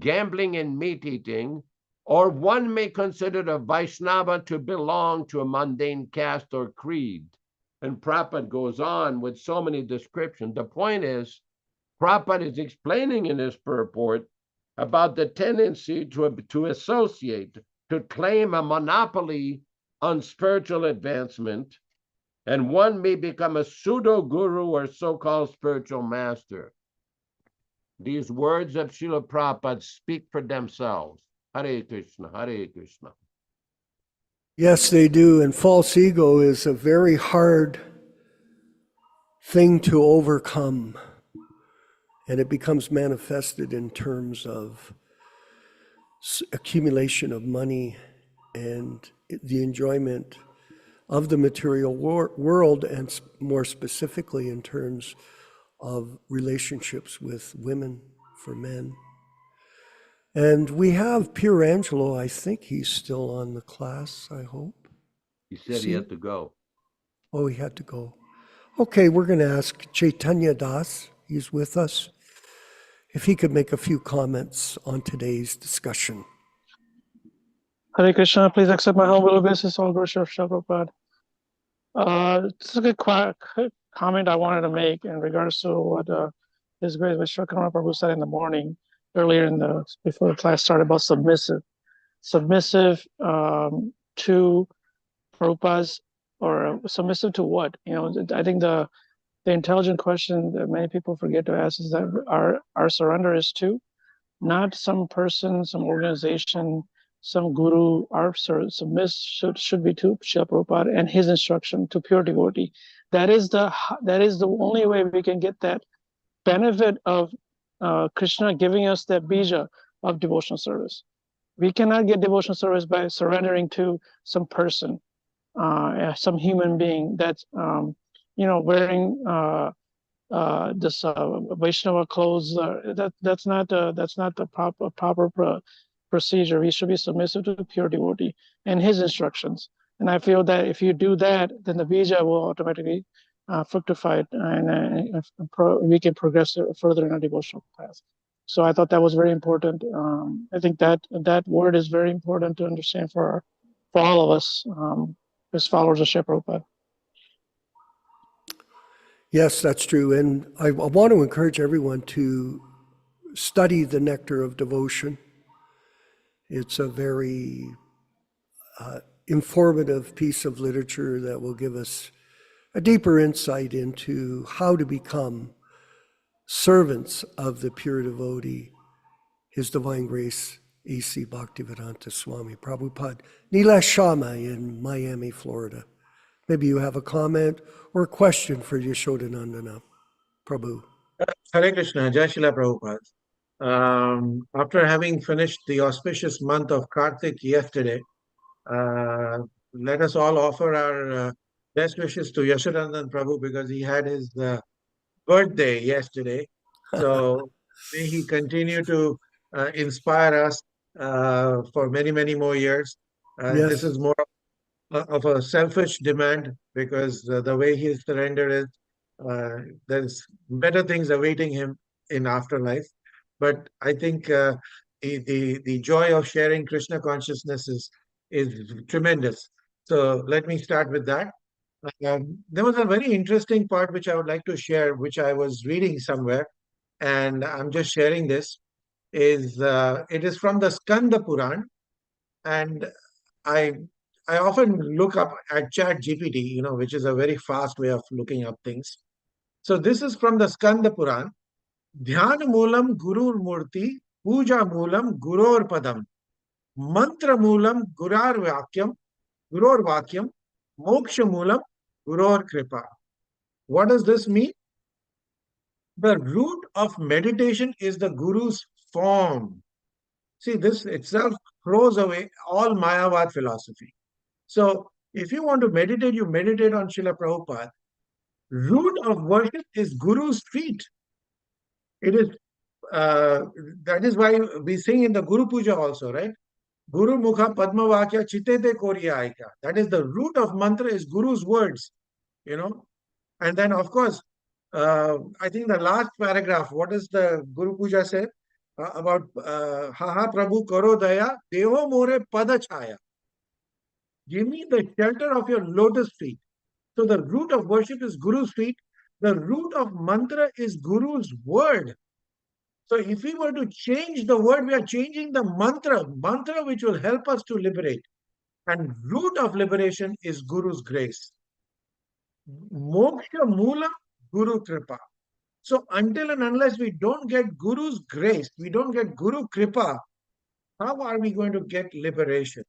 gambling, and meat-eating, or one may consider the Vaishnava to belong to a mundane caste or creed. And Prabhupada goes on with so many descriptions. The point is, Prabhupada is explaining in his purport about the tendency to associate, to claim a monopoly on spiritual advancement, and one may become a pseudo-guru or so-called spiritual master. These words of Srila Prabhupada speak for themselves. Hare Krishna, Hare Krishna. Yes, they do. And false ego is a very hard thing to overcome. And it becomes manifested in terms of accumulation of money and the enjoyment of the material world, and more specifically in terms of relationships with women for men. And we have Pure Angelo. I think he's still on the class, I hope. He said he had to go. Oh, he had to go. Okay, we're going to ask Chaitanya Das, he's with us, if he could make a few comments on today's discussion. Hare Krishna, please accept my humble obeisance, all worship of Prabhupada. This is a good comment I wanted to make in regards to what His Grace Yaśodā-nandana Prabhu said in the morning, earlier before the class started, about submissive to Prabhupada's, or submissive to what? You know, I think the intelligent question that many people forget to ask is that our surrender is to not some person, some organization, some guru. Our submission should be to Srila Prabhupada and his instruction to pure devotee. That is the only way we can get that benefit of Krishna giving us that bija of devotional service. We cannot get devotional service by surrendering to some person, some human being that's wearing this Vaishnava clothes. That's not the proper procedure. We should be submissive to the pure devotee and his instructions. And I feel that if you do that, then the bija will automatically fructify, and we can progress further in our devotional path. So I thought that was very important. I think that word is very important to understand for all of us as followers of Srila Prabhupada. Yes, that's true. And I want to encourage everyone to study the Nectar of Devotion. It's a very informative piece of literature that will give us a deeper insight into how to become servants of the pure devotee, His Divine Grace A.C. Bhaktivedanta Swami Prabhupāda, Neela Sharma in Miami, Florida. Maybe you have a comment or a question for Yaśodā-nandana Prabhu. Hare Krishna, Jai Srila Prabhupada. After having finished the auspicious month of Kartik yesterday, let us all offer our best wishes to Yaśodā-nandana Prabhu because he had his birthday yesterday. So may he continue to inspire us for many, many more years. This Yes. is more of a selfish demand because the way he surrendered is there's better things awaiting him in afterlife. But I think the joy of sharing Krishna consciousness is tremendous. So let me start with that. There was a very interesting part which I would like to share, which I was reading somewhere, and I'm just sharing this. It is from the Skanda Puran, and I I often look up at Chat GPT, which is a very fast way of looking up things. So this is from the Skanda Puran. Dhyana Moolam Gurur Murti, Puja Moolam Guror Padam, Mantra Moolam Guror Vakyam, Moksha Moolam Guror Kripa. What does this mean? The root of meditation is the Guru's form. See, this itself throws away all Mayavad philosophy. So, if you want to meditate, you meditate on Srila Prabhupada. Root of worship is Guru's feet. It is that is why we sing in the Guru Puja also, right? Guru Mukha Padma Vakya Chitete Koriya Aika. That is the root of mantra is Guru's words, And then, of course, I think the last paragraph, what does the Guru Puja say? About Haha Prabhu Karo Daya, Deho More Pada Chaya. Give me the shelter of your lotus feet. So the root of worship is Guru's feet. The root of mantra is Guru's word. So if we were to change the word, we are changing the mantra which will help us to liberate. And root of liberation is Guru's grace. Moksha Moola Guru Kripa. So until and unless we don't get Guru's grace, we don't get Guru Kripa, how are we going to get liberation?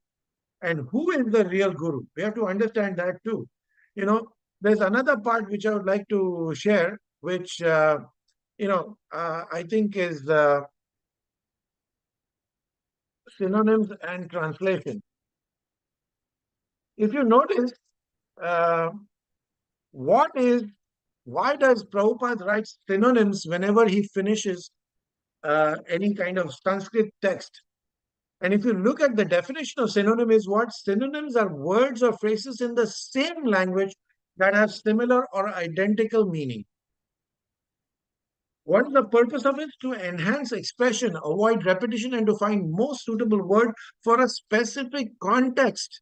And who is the real Guru? We have to understand that too. There's another part which I would like to share, which, I think is synonyms and translation. If you notice, why does Prabhupada write synonyms whenever he finishes any kind of Sanskrit text? And if you look at the definition of synonym is what? Synonyms are words or phrases in the same language that have similar or identical meaning. What is the purpose of it? To enhance expression, avoid repetition, and to find most suitable word for a specific context.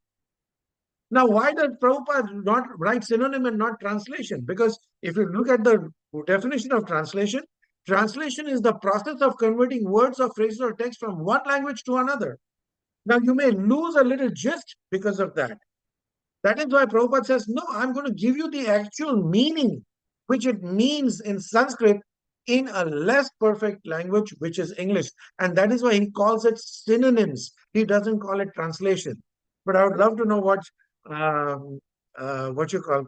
Now, why does Prabhupada not write synonym and not translation? Because if you look at the definition of translation, translation is the process of converting words or phrases or text from one language to another. Now, you may lose a little gist because of that. That is why Prabhupada says, no, I'm going to give you the actual meaning, which it means in Sanskrit in a less perfect language, which is English. And that is why he calls it synonyms. He doesn't call it translation. But I would love to know what you call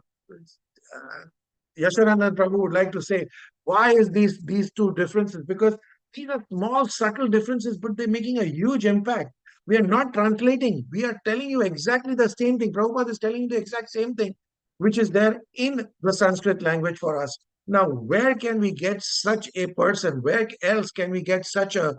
Yaśodā-nandana Prabhu would like to say. Why is these two differences? Because these are small, subtle differences, but they're making a huge impact. We are not translating. We are telling you exactly the same thing. Prabhupada is telling you the exact same thing, which is there in the Sanskrit language for us. Now, where can we get such a person? Where else can we get such a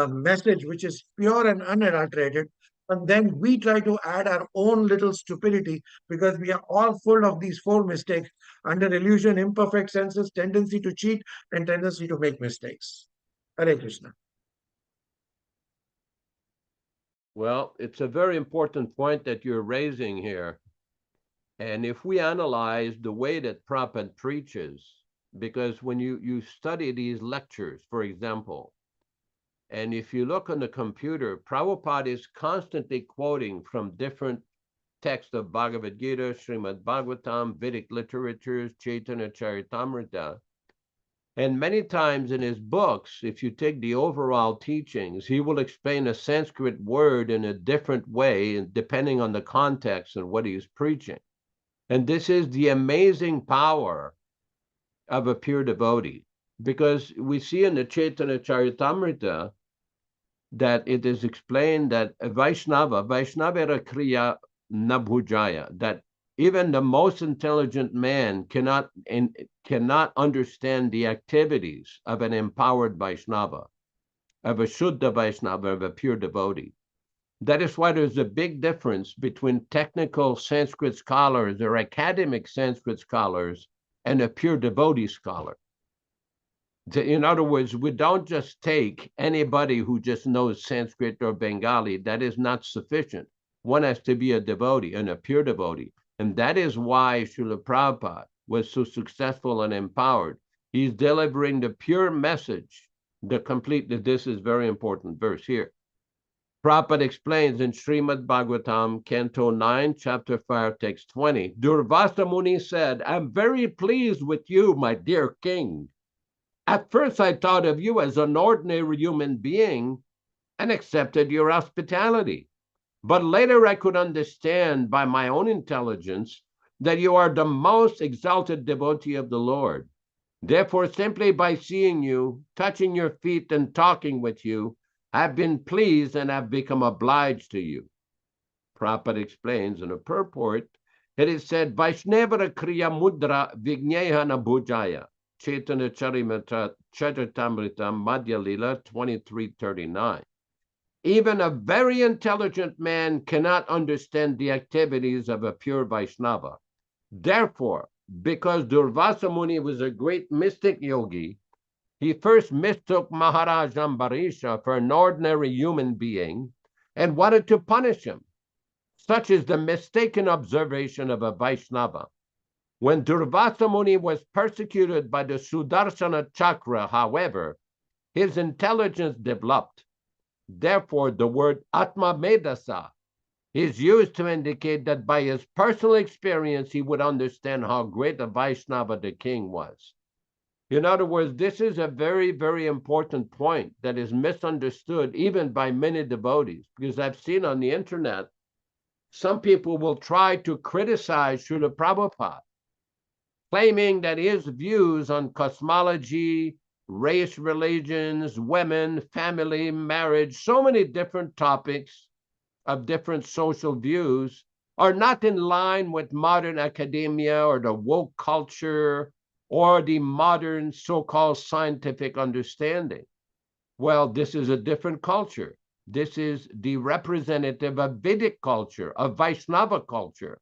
message which is pure and unadulterated? And then we try to add our own little stupidity because we are all full of these four mistakes under illusion, imperfect senses, tendency to cheat, and tendency to make mistakes. Hare Krishna. Well, it's a very important point that you're raising here. And if we analyze the way that Prabhupada preaches, because when you study these lectures, for example, and if you look on the computer, Prabhupada is constantly quoting from different text of Bhagavad-gītā, Srimad Bhagavatam, Vedic literatures, Chaitanya Charitamrita. And many times in his books, if you take the overall teachings, he will explain a Sanskrit word in a different way, depending on the context and what he is preaching. And this is the amazing power of a pure devotee, because we see in the Chaitanya Charitamrita that it is explained that Vaishnavara Kriya Nabhujaya, that even the most intelligent man cannot understand the activities of an empowered Vaishnava, of a Shuddha Vaishnava, of a pure devotee. That is why there's a big difference between technical Sanskrit scholars or academic Sanskrit scholars and a pure devotee scholar. In other words, we don't just take anybody who just knows Sanskrit or Bengali. That is not sufficient. One has to be a devotee and a pure devotee. And that is why Srila Prabhupada was so successful and empowered. He's delivering the pure message, this is very important verse here. Prabhupada explains in Srimad Bhagavatam, Canto 9, Chapter 5, Text 20, Durvasa Muni said, I'm very pleased with you, my dear king. At first, I thought of you as an ordinary human being and accepted your hospitality. But later I could understand by my own intelligence that you are the most exalted devotee of the Lord. Therefore, simply by seeing you, touching your feet, and talking with you, I've been pleased and I've become obliged to you. Prabhupada explains in a purport, it is said, Vaishnavara Kriya Mudra Vignehana Bhujaya. Chaitanya Charitamrita Madhya Lila 2339. Even a very intelligent man cannot understand the activities of a pure Vaishnava. Therefore, because Durvasa Muni was a great mystic yogi, he first mistook Maharaj Ambarisha for an ordinary human being and wanted to punish him. Such is the mistaken observation of a Vaishnava. When Durvasa Muni was persecuted by the Sudarshana Chakra, however, his intelligence developed. Therefore, the word Atma Medasa is used to indicate that by his personal experience, he would understand how great a Vaishnava the king was. In other words, this is a very, very important point that is misunderstood even by many devotees, because I've seen on the internet, some people will try to criticize Srila Prabhupada, claiming that his views on cosmology, race, religions, women, family, marriage, so many different topics of different social views are not in line with modern academia or the woke culture or the modern so-called scientific understanding. Well, this is a different culture. This is the representative of Vedic culture, of Vaishnava culture.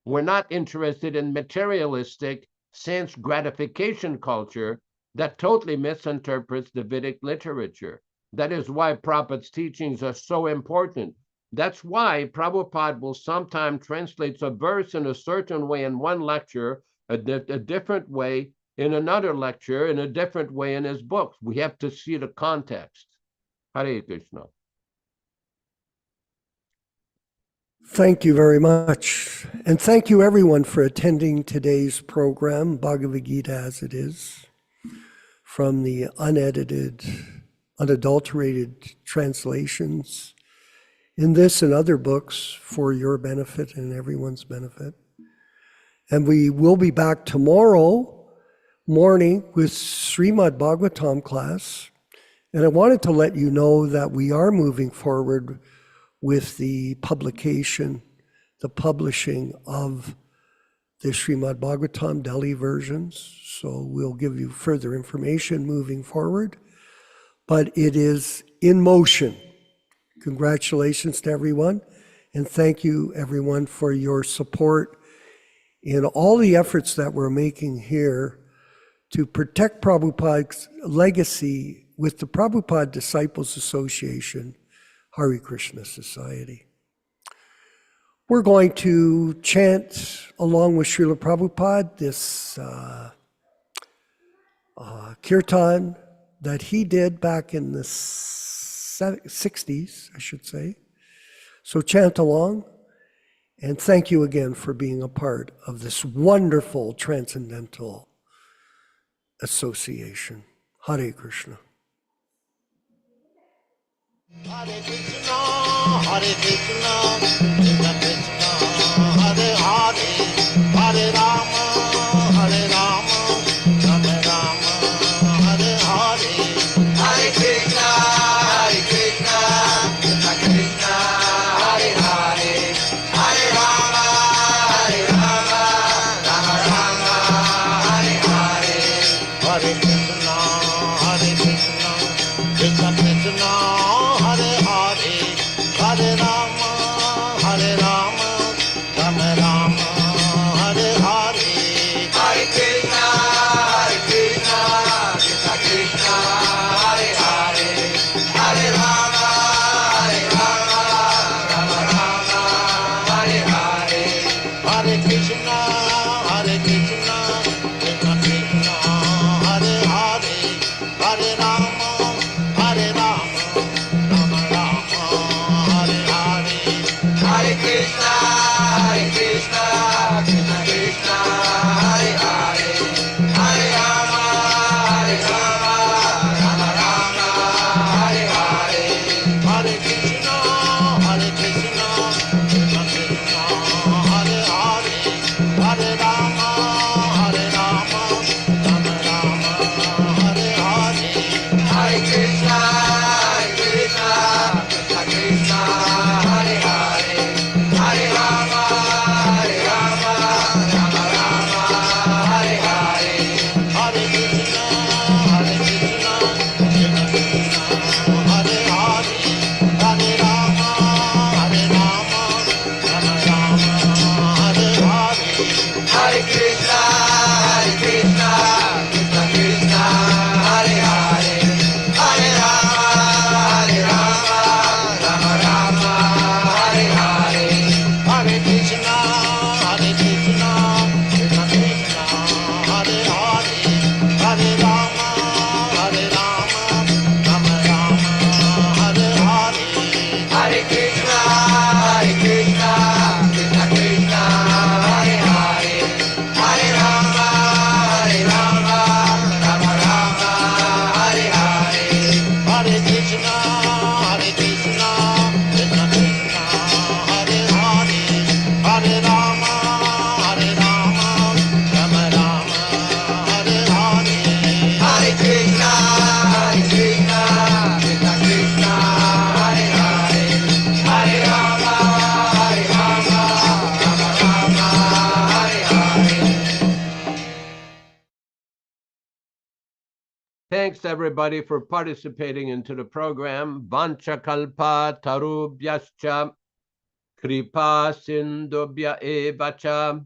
We're not interested in materialistic sense gratification culture that totally misinterprets the Vedic literature. That is why Prabhupada's teachings are so important. That's why Prabhupada will sometimes translate a verse in a certain way in one lecture, a different way in another lecture, in a different way in his books. We have to see the context. Hare Krishna. Thank you very much. And thank you everyone for attending today's program, Bhagavad-gītā As It Is, from the unedited, unadulterated translations in this and other books for your benefit and everyone's benefit. And we will be back tomorrow morning with Srimad Bhagavatam class. And I wanted to let you know that we are moving forward with the publication, the publishing of the Srimad Bhagavatam Delhi versions. So we'll give you further information moving forward, but it is in motion. Congratulations to everyone, and thank you everyone for your support in all the efforts that we're making here to protect Prabhupada's legacy with the Prabhupada Disciples Association, Hare Krishna Society. We're going to chant along with Srila Prabhupada this kirtan that he did back in the 60s, I should say. So chant along, And thank you again for being a part of this wonderful transcendental association. Hare Krishna. Hare Krishna, Hare Krishna, Krishna Krishna, Hare Hare, Hare Rama, Hare Rama, Rama Rama, Hare Hare. Hare Krishna, Hare Krishna, Krishna Krishna, Hare Hare, Hare Rama, Hare Rama, Rama Rama, Hare Hare. Hare Krishna, Hare Krishna, Krishna Krishna, Hare Hare, Hare Rama, Hare Rama, Rama Rama, Hare Hare. Hare Krishna, Hare Krishna, Krishna Krishna, Hare Hare, Hare Rama, Hare Rama, Rama Rama, Hare Hare. Hare Krishna, Hare Krishna, Krishna Krishna, Hare Hare, Hare Rama, Hare Rama, Rama Rama, Hare Hare. Hare Krishna, Hare Krishna, Krishna Krishna, Hare Hare, Hare Rama, Hare Rama, Rama Rama, Hare Hare. Hare Krishna, Hare Krishna, Krishna Krishna, Hare Hare, Hare Rama, Hare Rama, Rama Rama, Hare Hare. Hare Krishna, Hare Krishna, Krishna Krishna, Hare Hare, Hare Rama, Hare Rama, Rama Rama, Hare Hare. Hare Krishna, Hare Krishna, Krishna Krishna, Hare Hare, Hare Rama, Hare Rama, Rama Rama, Hare Hare. Hare Krishna, Hare Krishna, Krishna Krishna, Hare Hare, Hare Rama, Hare Rama, Rama Rama, Hare Hare. Hare Krishna, Hare Krishna, Krishna Krishna, Hare Hare, Hare Rama, Hare Rama, Rama Rama, Hare Hare. Hare Krishna, Hare Krishna, Krishna Krishna, Hare Hare, Hare Rama, Hare Rama, Rama Rama, Hare Hare. Hare Krishna, Hare Krishna, Krishna Krishna, Hare Hare, Hare Rama, Hare Rama, Rama Rama, Hare Hare. Hare Krishna, Hare Krishna, Krishna Krishna, Hare Hare, Hare Rama, Hare Rama, Rama Rama, Hare Hare. Thanks everybody for participating into the program. Vanchakalpa tarubhyascha kripa sindubhya evacha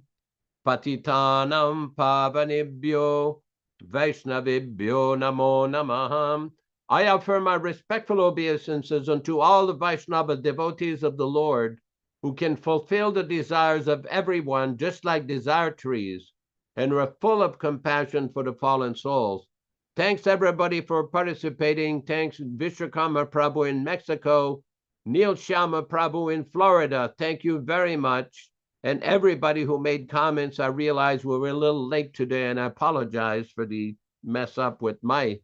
patitanam pavanebhyo vaishnavibhyo namo namaham. I offer my respectful obeisances unto all the Vaishnava devotees of the Lord who can fulfill the desires of everyone just like desire trees and are full of compassion for the fallen souls. Thanks everybody for participating. Thanks Vishwakarma Prabhu in Mexico, Neil Sharma Prabhu in Florida. Thank you very much. And everybody who made comments, I realize we were a little late today and I apologize for the mess up with my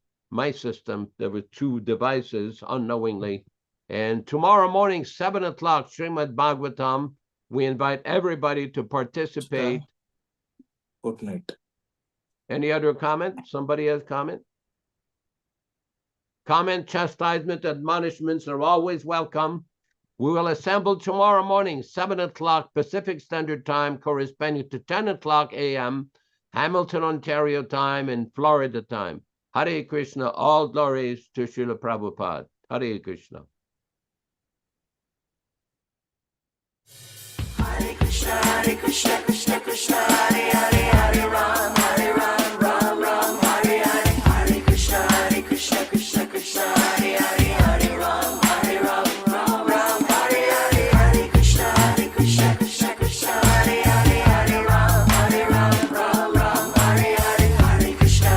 system. There were two devices unknowingly. And tomorrow morning, 7 o'clock, Srimad Bhagavatam, we invite everybody to participate. Good night. Any other comment? Somebody has comment? Comment, chastisement, admonishments are always welcome. We will assemble tomorrow morning, 7 o'clock Pacific Standard Time, corresponding to 10 o'clock a.m., Hamilton, Ontario time, and Florida time. Hare Krishna, all glories to Srila Prabhupada. Hare Krishna. Hare Krishna, Krishna Krishna, Hare Hare, Hare Ram, Ram Ram, Hare Hare. Hare Krishna, Krishna Krishna, Hare Hare, Hare Ram, Ram Hare Hare. Hare Krishna, Krishna Krishna, Hare Hare, Hare Ram, Ram Hare Hare. Hare Krishna,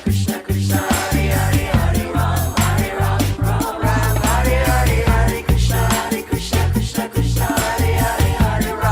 Krishna Krishna, Hare Hare, Hare Ram, Ram Hare Hare. Hare Krishna, Krishna Krishna, Hare Hare, Hare Ram.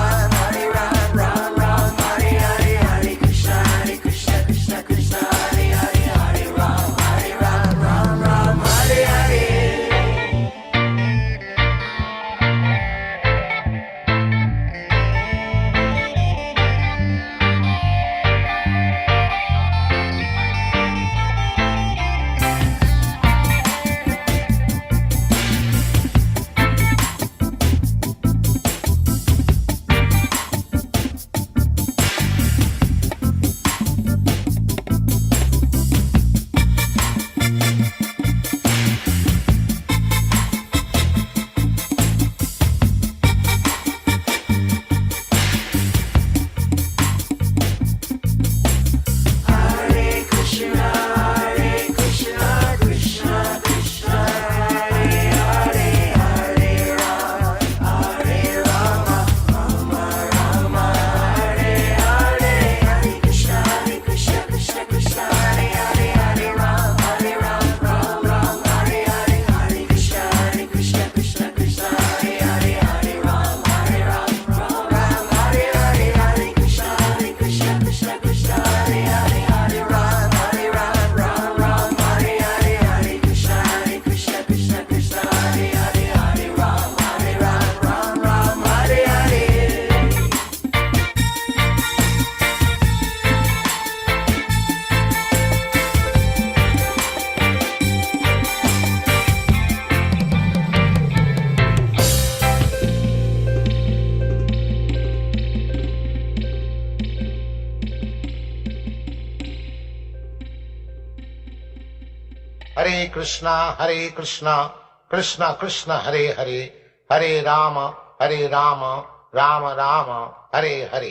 Hare Krishna, Krishna Krishna, Hare Hare, Hare Rama, Rama Rama, Hare Hare.